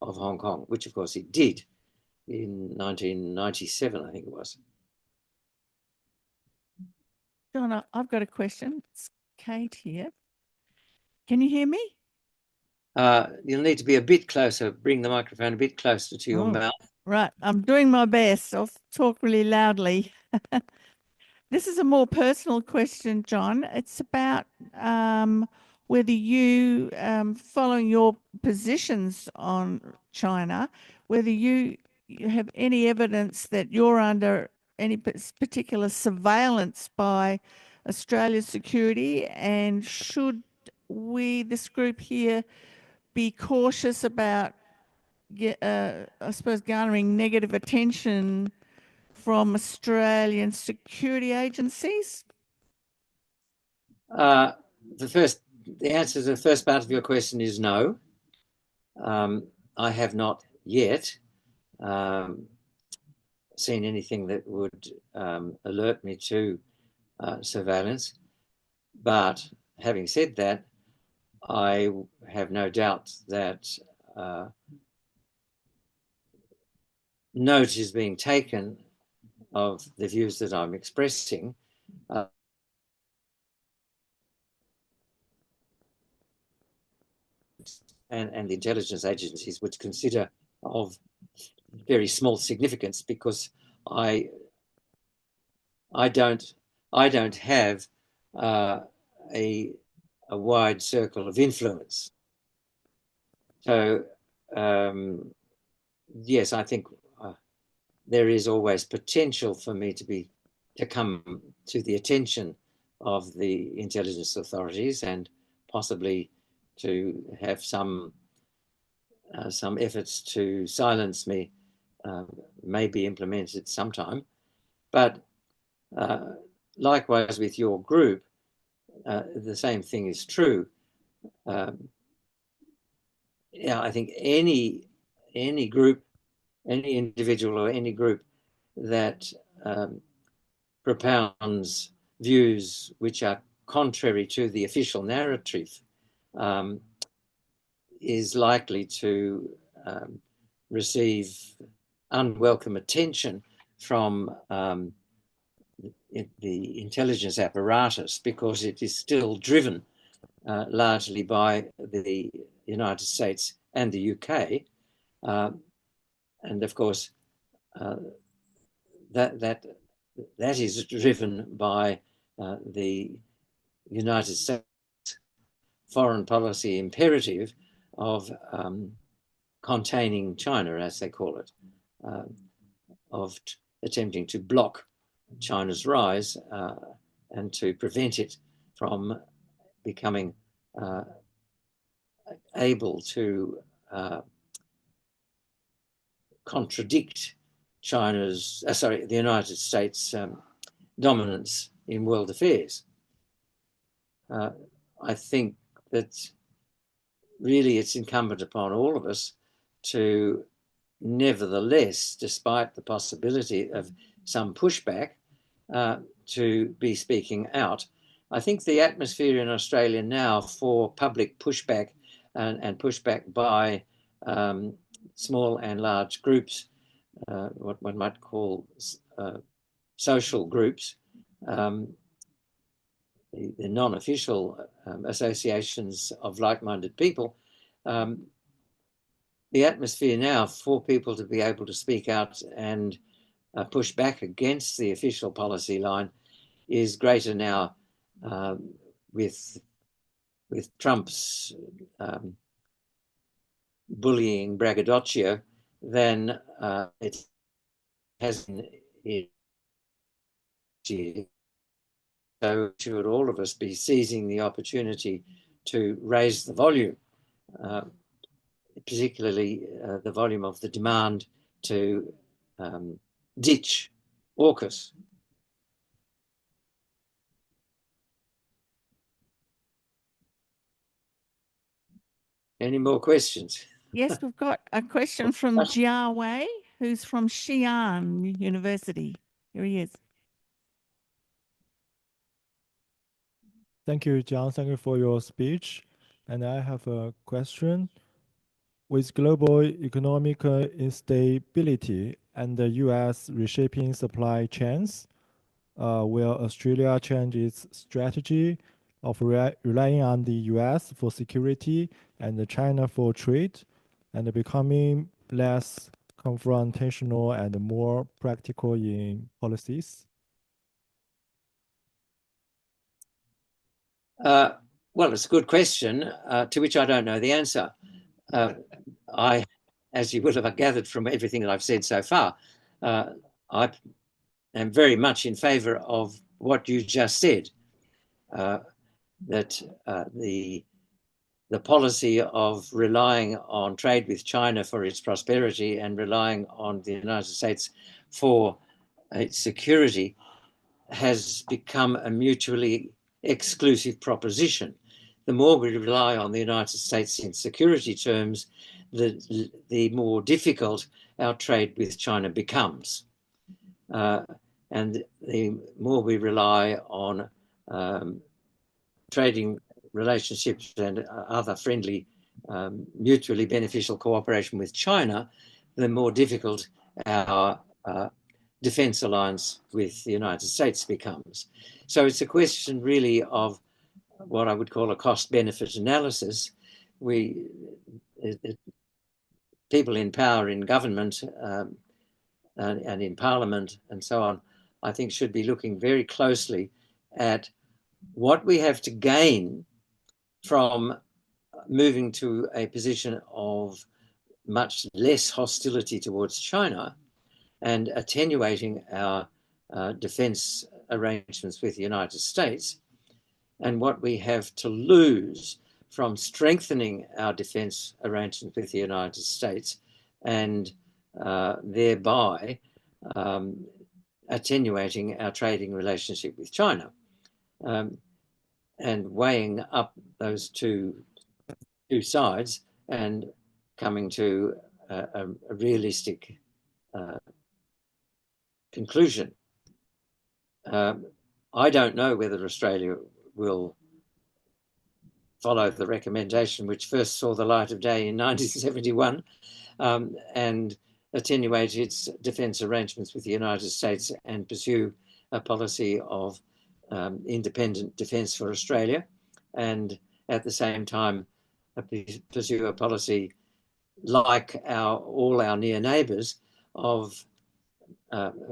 of Hong Kong, which of course it did in 1997, I think it was. John, I've got a question. It's Kate here. Can you hear me? You'll need to be a bit closer, bring the microphone a bit closer to your mouth. Right, I'm doing my best. I'll talk really loudly. This is a more personal question, John. It's about whether you, following your positions on China, whether you have any evidence that you're under any particular surveillance by Australia's security, and should we, this group here, be cautious about, I suppose, garnering negative attention from Australian security agencies? The answer to the first part of your question is no. I have not yet seen anything that would alert me to surveillance. But having said that, I have no doubt that note is being taken of the views that I'm expressing. And the intelligence agencies would consider of very small significance, because I don't have a wide circle of influence. So yes, I think there is always potential for me to come to the attention of the intelligence authorities, and possibly to have some efforts to silence me may be implemented sometime. But likewise with your group, the same thing is true. Yeah, I think any group, any individual or any group that propounds views which are contrary to the official narrative is likely to receive unwelcome attention from the intelligence apparatus, because it is still driven largely by the United States and the UK. And of course, that is driven by the United States foreign policy imperative of containing China, as they call it, of attempting to block China's rise and to prevent it from becoming able to contradict the United States dominance in world affairs. I think that really it's incumbent upon all of us to, nevertheless, despite the possibility of some pushback, to be speaking out I think the atmosphere in Australia now for public pushback and pushback by small and large groups, what one might call social groups, the non-official associations of like-minded people, the atmosphere now for people to be able to speak out and push back against the official policy line is greater now with Trump's bullying braggadocio than it has been in years. So should all of us be seizing the opportunity to raise the volume, particularly the volume of the demand to ditch AUKUS. Any more questions? Yes, we've got a question from Jia Wei, who's from Xi'an University. Here he is. Thank you, John. Thank you for your speech. And I have a question. With global economic instability and the US reshaping supply chains, will Australia change its strategy of relying on the US for security and China for trade, and becoming less confrontational and more practical in policies? Well, it's a good question to which I don't know the answer. I, as you would have gathered from everything that I've said so far, I am very much in favour of what you just said, that the policy of relying on trade with China for its prosperity and relying on the United States for its security has become a mutually exclusive proposition. The more we rely on the United States in security terms, the more difficult our trade with China becomes. And the more we rely on trading relationships and other friendly, mutually beneficial cooperation with China, the more difficult our defence alliance with the United States becomes. So it's a question really of what I would call a cost-benefit analysis. People in power in government and in Parliament and so on, I think should be looking very closely at what we have to gain from moving to a position of much less hostility towards China and attenuating our defence arrangements with the United States, and what we have to lose from strengthening our defence arrangements with the United States and thereby attenuating our trading relationship with China, and weighing up those two sides and coming to a realistic conclusion. I don't know whether Australia will follow the recommendation which first saw the light of day in 1971 and attenuate its defence arrangements with the United States and pursue a policy of independent defence for Australia, and at the same time pursue a policy like all our near neighbours of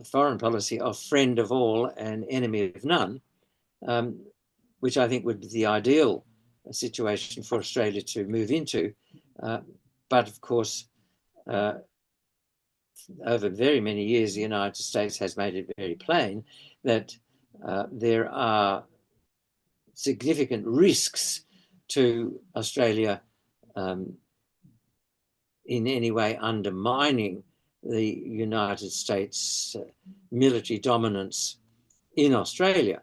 foreign policy of friend of all and enemy of none, which I think would be the ideal situation for Australia to move into. But of course, over very many years, the United States has made it very plain that there are significant risks to Australia in any way undermining the United States military dominance in Australia.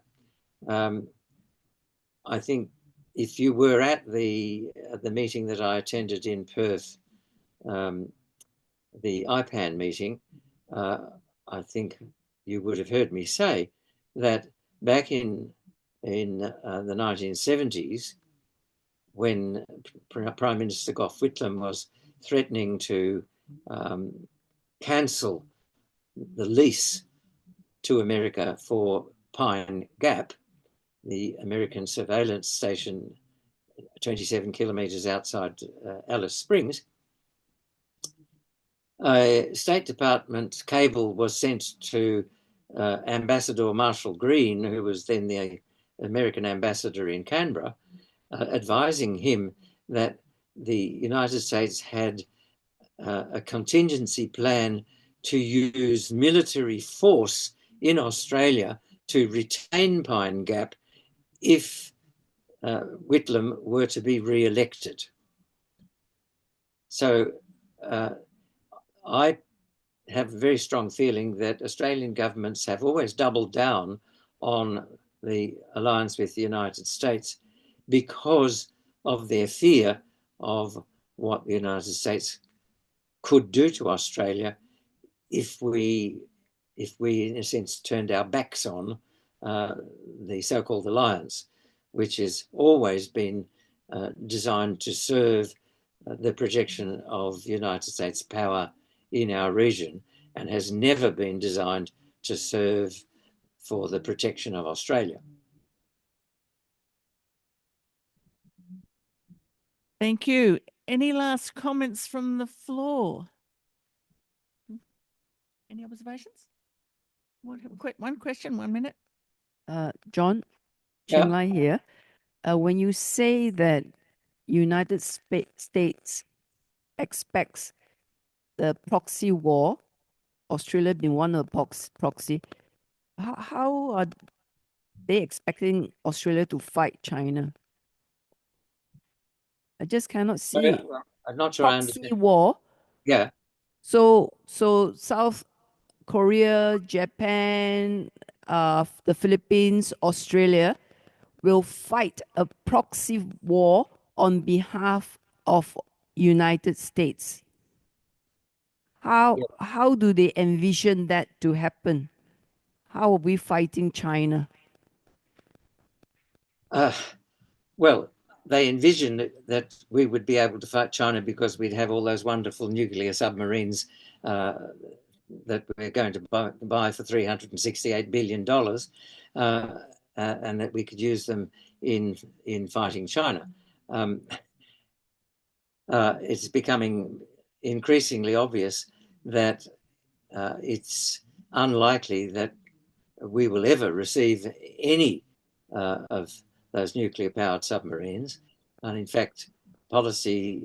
I think if you were at the meeting that I attended in Perth, the IPAN meeting, I think you would have heard me say that back in in the 1970s, when Prime Minister Gough Whitlam was threatening to cancel the lease to America for Pine Gap, the American surveillance station 27 kilometres outside Alice Springs, a State Department cable was sent to Ambassador Marshall Green, who was then the American ambassador in Canberra, advising him that the United States had a contingency plan to use military force in Australia to retain Pine Gap if Whitlam were to be re-elected. So I have a very strong feeling that Australian governments have always doubled down on the alliance with the United States because of their fear of what the United States could do to Australia if we in a sense turned our backs on the so-called alliance, which has always been designed to serve the projection of United States power in our region, and has never been designed to serve for the protection of Australia. Thank you. Any last comments from the floor? Any observations? One question, 1 minute. John, Yeah. Ching Lai here. When you say that United States expects the proxy war, Australia being one of the proxy, how are they expecting Australia to fight China? I just cannot see it. I'm not sure I Proxy understand. war. Yeah. So South Korea, Japan, the Philippines, Australia will fight a proxy war on behalf of United States. How do they envision that to happen? How are we fighting China? Well, they envisioned that we would be able to fight China because we'd have all those wonderful nuclear submarines that we're going to buy for $368 billion, and that we could use them in fighting China. It's becoming increasingly obvious that it's unlikely that we will ever receive any of those nuclear-powered submarines. And in fact, policy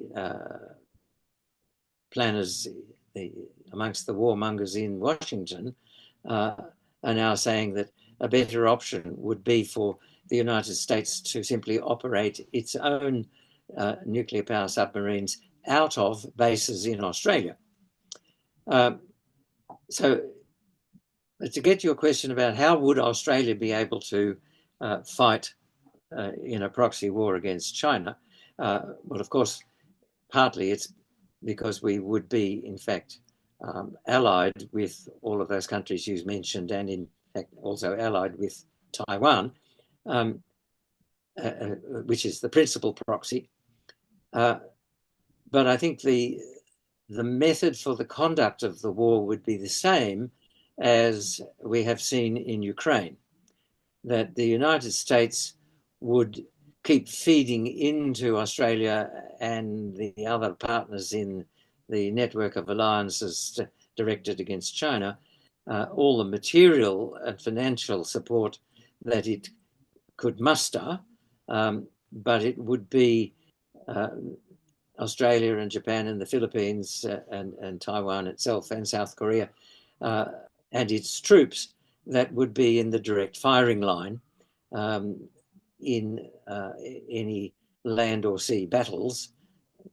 planners amongst the warmongers in Washington are now saying that a better option would be for the United States to simply operate its own nuclear power submarines out of bases in Australia. So to get to your question about how would Australia be able to fight in a proxy war against China, well, of course, partly it's because we would be, in fact, allied with all of those countries you mentioned, and in fact also allied with Taiwan, which is the principal proxy. But I think the method for the conduct of the war would be the same as we have seen in Ukraine, that the United States would keep feeding into Australia and the other partners in the network of alliances directed against China all the material and financial support that it could muster, but it would be Australia and Japan and the Philippines and Taiwan itself and South Korea and its troops that would be in the direct firing line in any land or sea battles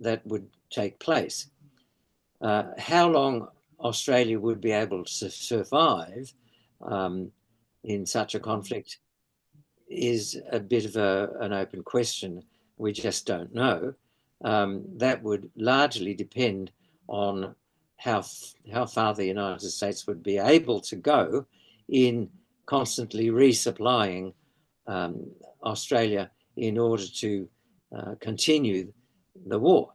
that would take place. How long Australia would be able to survive in such a conflict is a bit of an open question. We just don't know. That would largely depend on how far the United States would be able to go in constantly resupplying Australia in order to continue the war.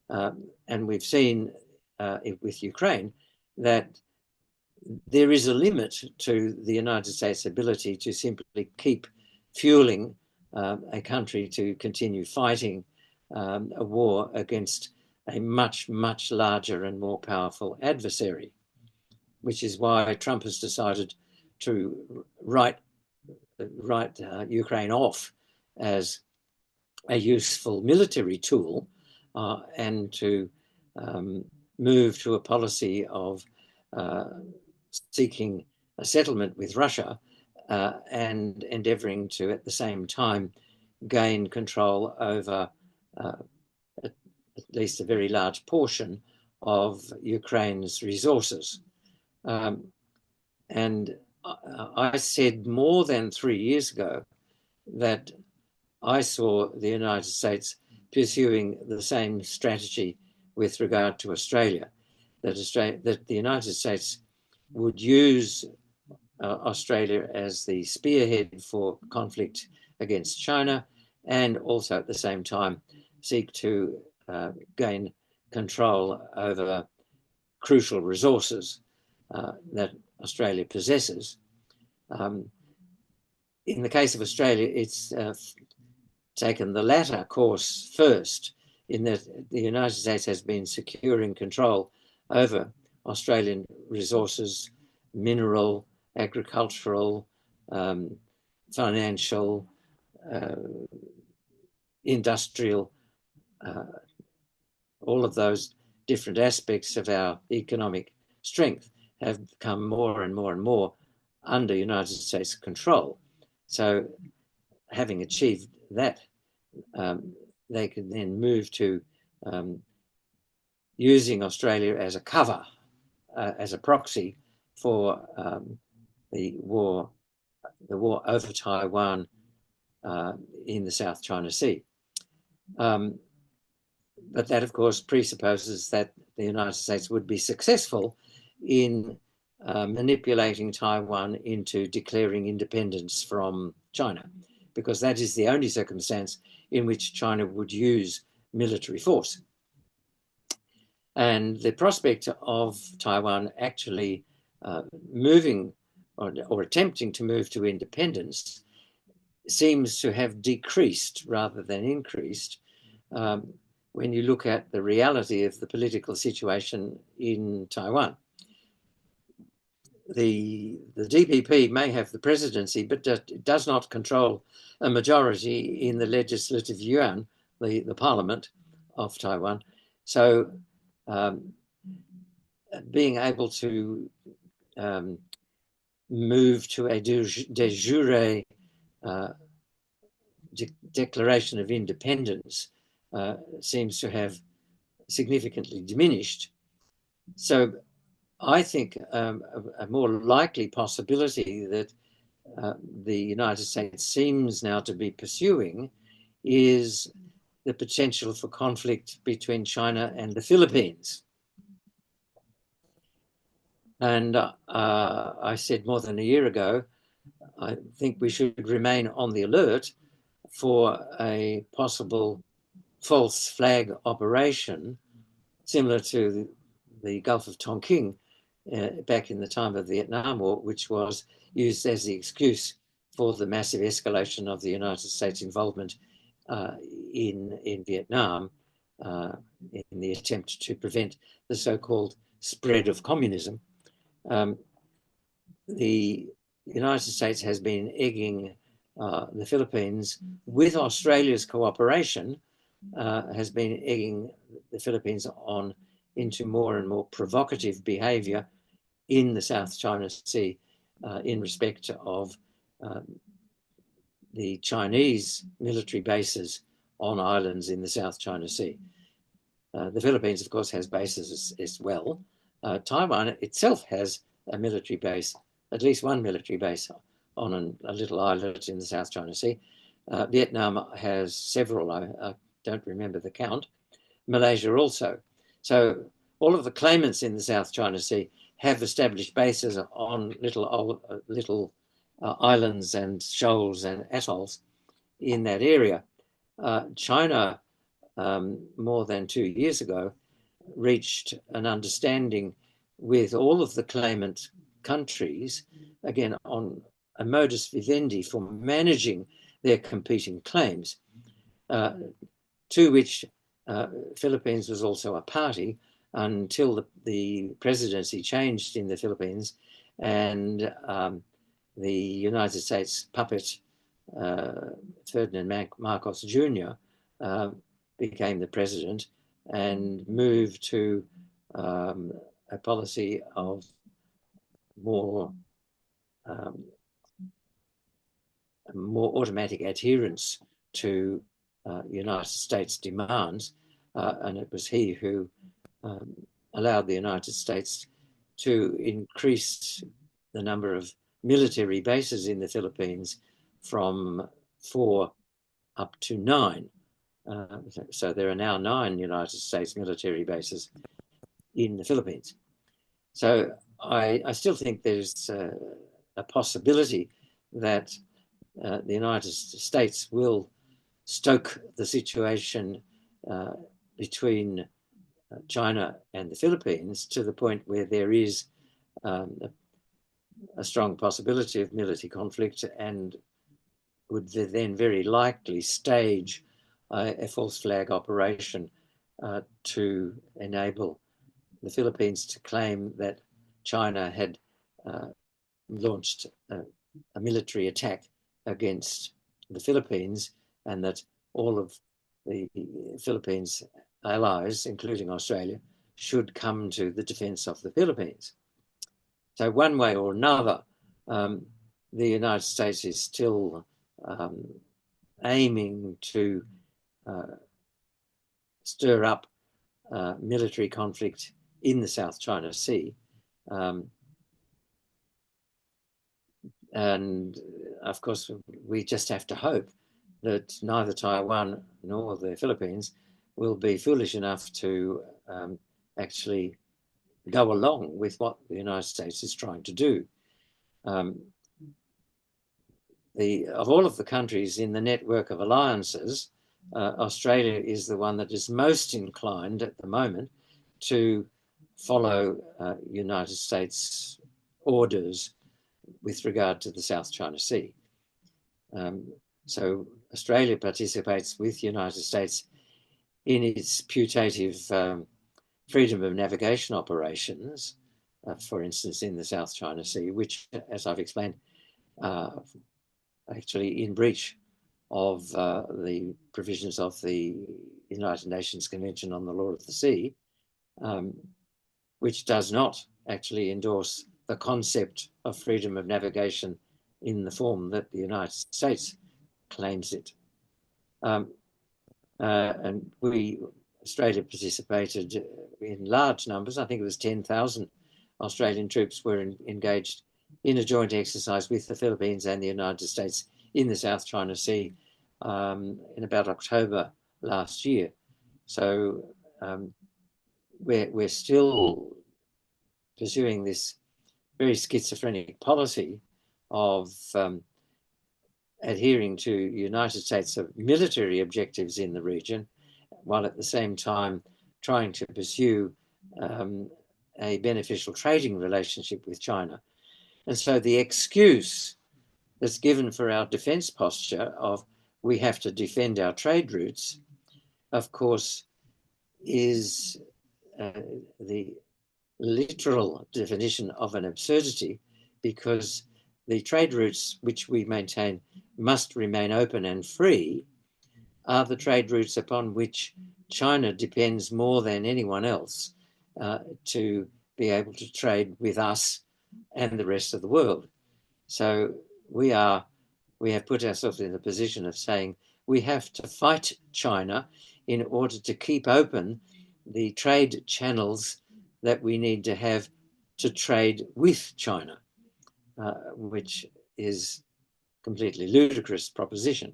And we've seen with Ukraine that there is a limit to the United States' ability to simply keep fueling a country to continue fighting a war against a much, much larger and more powerful adversary, which is why Trump has decided to write Ukraine off as a useful military tool and to move to a policy of seeking a settlement with Russia and endeavouring to, at the same time, gain control over at least a very large portion of Ukraine's resources. And I said more than 3 years ago that I saw the United States pursuing the same strategy with regard to Australia, that the United States would use Australia as the spearhead for conflict against China, and also at the same time seek to gain control over crucial resources that Australia possesses. In the case of Australia, it's taken the latter course first, in that the United States has been securing control over Australian resources, mineral, agricultural, financial, industrial, all of those different aspects of our economic strength have become more and more and more under United States control. So having achieved that, they could then move to using Australia as a cover, as a proxy for the war over Taiwan in the South China Sea. But that, of course, presupposes that the United States would be successful in manipulating Taiwan into declaring independence from China, because that is the only circumstance in which China would use military force. And the prospect of Taiwan actually moving or attempting to move to independence seems to have decreased rather than increased when you look at the reality of the political situation in Taiwan. The DPP may have the presidency, but it does not control a majority in the legislative yuan, the parliament of Taiwan. So being able to move to a de jure declaration of independence seems to have significantly diminished. So I think a more likely possibility that the United States seems now to be pursuing is the potential for conflict between China and the Philippines. And I said more than a year ago, I think we should remain on the alert for a possible false flag operation similar to the Gulf of Tonkin back in the time of the Vietnam War, which was used as the excuse for the massive escalation of the United States involvement in Vietnam in the attempt to prevent the so-called spread of communism. The United States has been egging the Philippines, with Australia's cooperation, has been egging the Philippines on into more and more provocative behaviour in the South China Sea in respect of the Chinese military bases on islands in the South China Sea. The Philippines, of course, has bases as well. Taiwan itself has a military base, at least one military base on a little islet in the South China Sea. Vietnam has several, I don't remember the count. Malaysia also. So all of the claimants in the South China Sea have established bases on little islands and shoals and atolls in that area. China, more than 2 years ago, reached an understanding with all of the claimant countries, again, on a modus vivendi for managing their competing claims, to which Philippines was also a party until the presidency changed in the Philippines and the United States puppet Ferdinand Marcos Jr. Became the president and moved to a policy of more automatic adherence to United States demands, and it was he who allowed the United States to increase the number of military bases in the Philippines from 4 up to 9. So there are now 9 United States military bases in the Philippines. So I still think there's a possibility that the United States will stoke the situation between China and the Philippines to the point where there is a strong possibility of military conflict, and would then very likely stage a false flag operation to enable the Philippines to claim that China had launched a military attack against the Philippines, and that all of the Philippines allies, including Australia, should come to the defense of the Philippines. So one way or another, the United States is still aiming to stir up military conflict in the South China Sea. And of course, we just have to hope that neither Taiwan nor the Philippines will be foolish enough to actually go along with what the United States is trying to do. Of all of the countries in the network of alliances, Australia is the one that is most inclined at the moment to follow United States orders with regard to the South China Sea. So Australia participates with the United States in its putative freedom of navigation operations, for instance, in the South China Sea, which, as I've explained, actually in breach of the provisions of the United Nations Convention on the Law of the Sea, which does not actually endorse the concept of freedom of navigation in the form that the United States claims it. And Australia participated in large numbers. I think it was 10,000 Australian troops were engaged in a joint exercise with the Philippines and the United States in the South China Sea in about October last year. So we're still pursuing this very schizophrenic policy of adhering to United States military objectives in the region, while at the same time trying to pursue a beneficial trading relationship with China. And so the excuse that's given for our defense posture of we have to defend our trade routes, of course, is the literal definition of an absurdity, because the trade routes which we maintain must remain open and free are the trade routes upon which China depends more than anyone else to be able to trade with us and the rest of the world. So we have put ourselves in the position of saying we have to fight China in order to keep open the trade channels that we need to have to trade with China, which is a completely ludicrous proposition.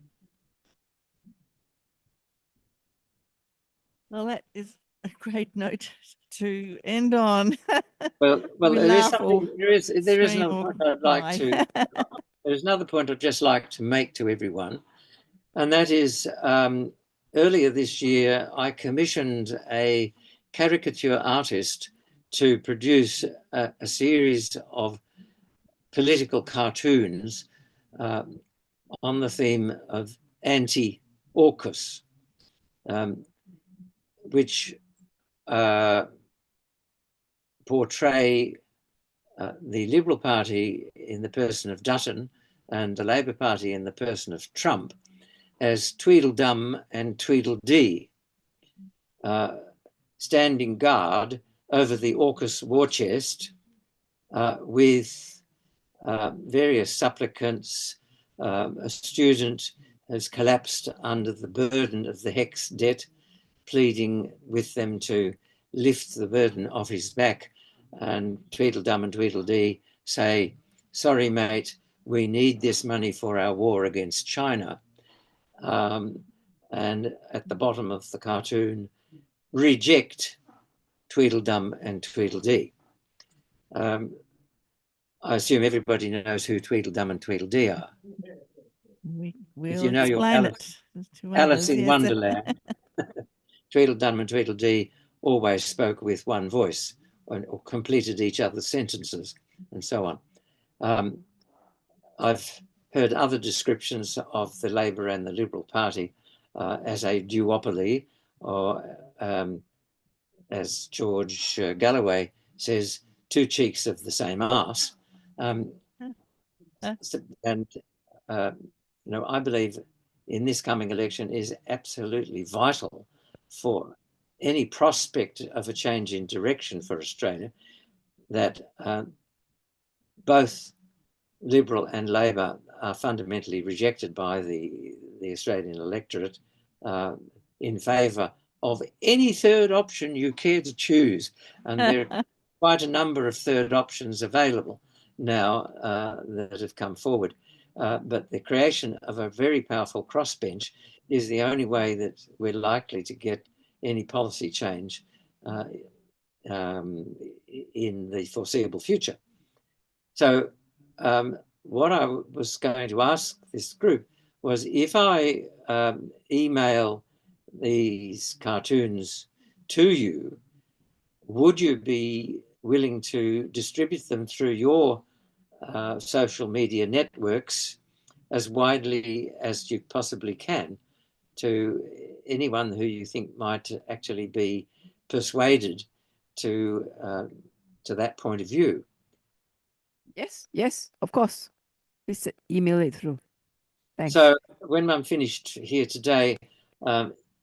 Well, that is a great note to end on. Well, We there is laugh or something. There is scream another or point I'd like cry. to there's another point I'd just like to make to everyone, and that is earlier this year I commissioned a caricature artist to produce a series of political cartoons on the theme of anti-AUKUS, which portray the Liberal Party in the person of Dutton and the Labor Party in the person of Trump as Tweedledum and Tweedledee, standing guard over the AUKUS war chest with various supplicants. A student has collapsed under the burden of the HEX debt, pleading with them to lift the burden off his back. And Tweedledum and Tweedledee say, sorry, mate, we need this money for our war against China. And at the bottom of the cartoon, reject Tweedledum and Tweedledee. I assume everybody knows who Tweedledum and Tweedledee are. We'll you know your explain Alice- it to Alice others, in yes. Wonderland. Tweedledum and Tweedledee always spoke with one voice or completed each other's sentences and so on. I've heard other descriptions of the Labor and the Liberal Party as a duopoly, or as George Galloway says, two cheeks of the same arse. And I believe in this coming election is absolutely vital for any prospect of a change in direction for Australia, that both Liberal and Labor are fundamentally rejected by the Australian electorate in favour of any third option you care to choose. And there are quite a number of third options available now that have come forward. But the creation of a very powerful crossbench is the only way that we're likely to get any policy change in the foreseeable future. So what I was going to ask this group was, if I email these cartoons to you, would you be willing to distribute them through your social media networks as widely as you possibly can to anyone who you think might actually be persuaded to that point of view? Yes, of course. Please email it through. Thanks. So when I'm finished here today,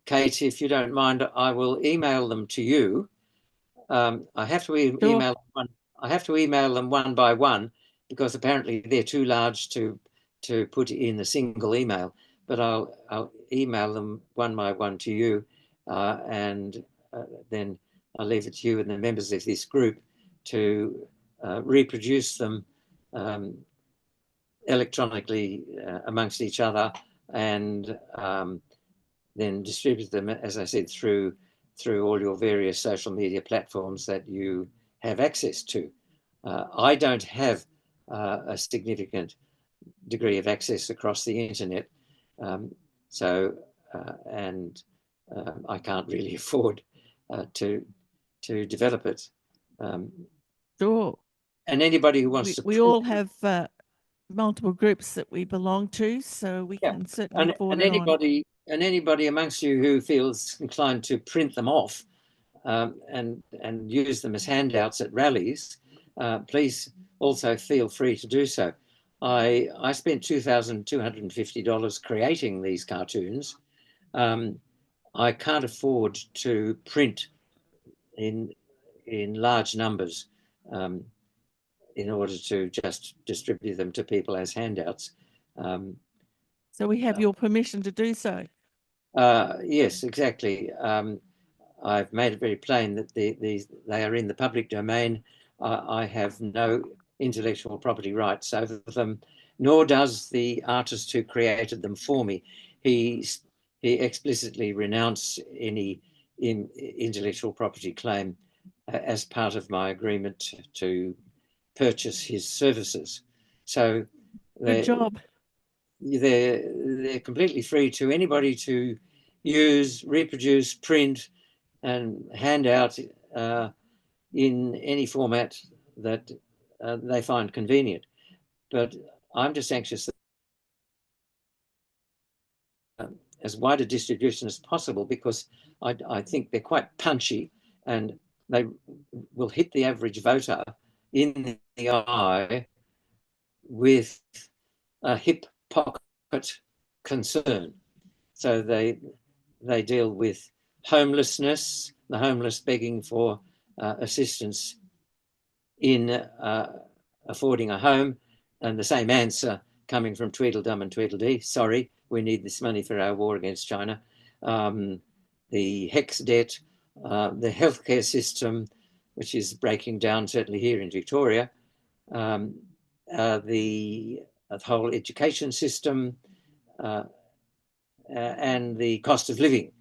Kate, if you don't mind, I will email them to you. I have to email one. I have to email them one by one because apparently they're too large to put in a single email. But I'll email them one by one to you, and then I'll leave it to you and the members of this group to reproduce them electronically amongst each other, and then distribute them, as I said, through all your various social media platforms that you have access to. I don't have a significant degree of access across the internet, I can't really afford to develop it. Sure. And anybody who wants to... We all have multiple groups that we belong to, so we can certainly forward it on. And anybody amongst you who feels inclined to print them off and use them as handouts at rallies, please also feel free to do so. I spent $2,250 creating these cartoons. I can't afford to print in large numbers in order to just distribute them to people as handouts. So we have your permission to do so. Yes, exactly. I've made it very plain that they are in the public domain. I have no intellectual property rights over them, nor does the artist who created them for me. He explicitly renounced any intellectual property claim as part of my agreement to purchase his services. So Good job. They're completely free to anybody to use, reproduce, print, and hand out in any format that they find convenient. But I'm just anxious that as wide a distribution as possible, because I think they're quite punchy and they will hit the average voter in the eye with a hip pocket concern. So they deal with homelessness, the homeless begging for assistance in affording a home, and the same answer coming from Tweedledum and Tweedledee: sorry, we need this money for our war against China. The HECS debt, the healthcare system, which is breaking down, certainly here in Victoria, the whole education system, and the cost of living,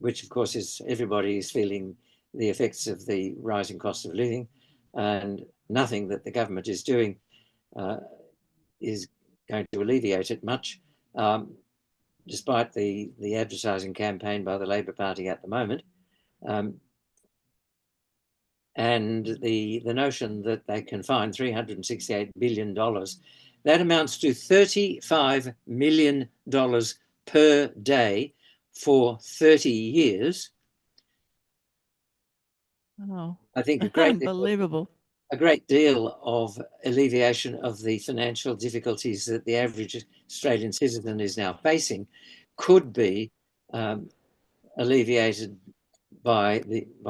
which of course is everybody is feeling the effects of the rising cost of living, and nothing that the government is doing is going to alleviate it much, despite the advertising campaign by the Labor Party at the moment. And the notion that they can find $368 billion, that amounts to $35 million per day for 30 years. Oh, I think unbelievable. A great deal of alleviation of the financial difficulties that the average Australian citizen is now facing could be alleviated by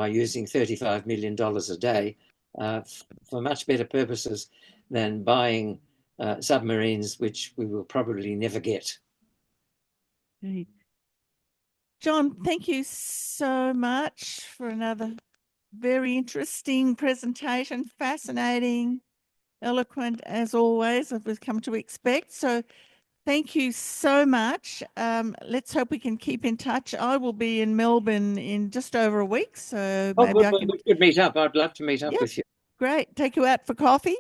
using $35 million a day for much better purposes than buying submarines, which we will probably never get. John, thank you so much for another very interesting presentation, fascinating, eloquent as always, as we've come to expect. So thank you so much. Let's hope we can keep in touch. I will be in Melbourne in just over a week, so maybe I can... We could meet up. I'd love to meet up with you. Great. Take you out for coffee.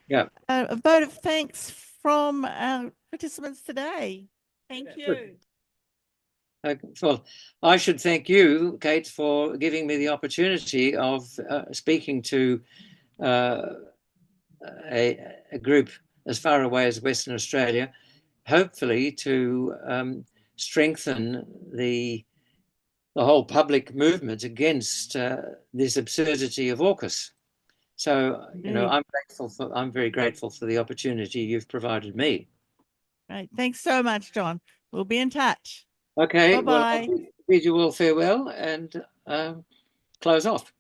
Yeah. A vote of thanks from our participants today. Thank you. Good. Well, I should thank you, Kate, for giving me the opportunity of speaking to a group as far away as Western Australia, hopefully to strengthen the whole public movement against this absurdity of AUKUS. So, you know, I'm very grateful for the opportunity you've provided me. Right. Thanks so much, John. We'll be in touch. Okay. Bye-bye. Well, I'll bid you all farewell and close off.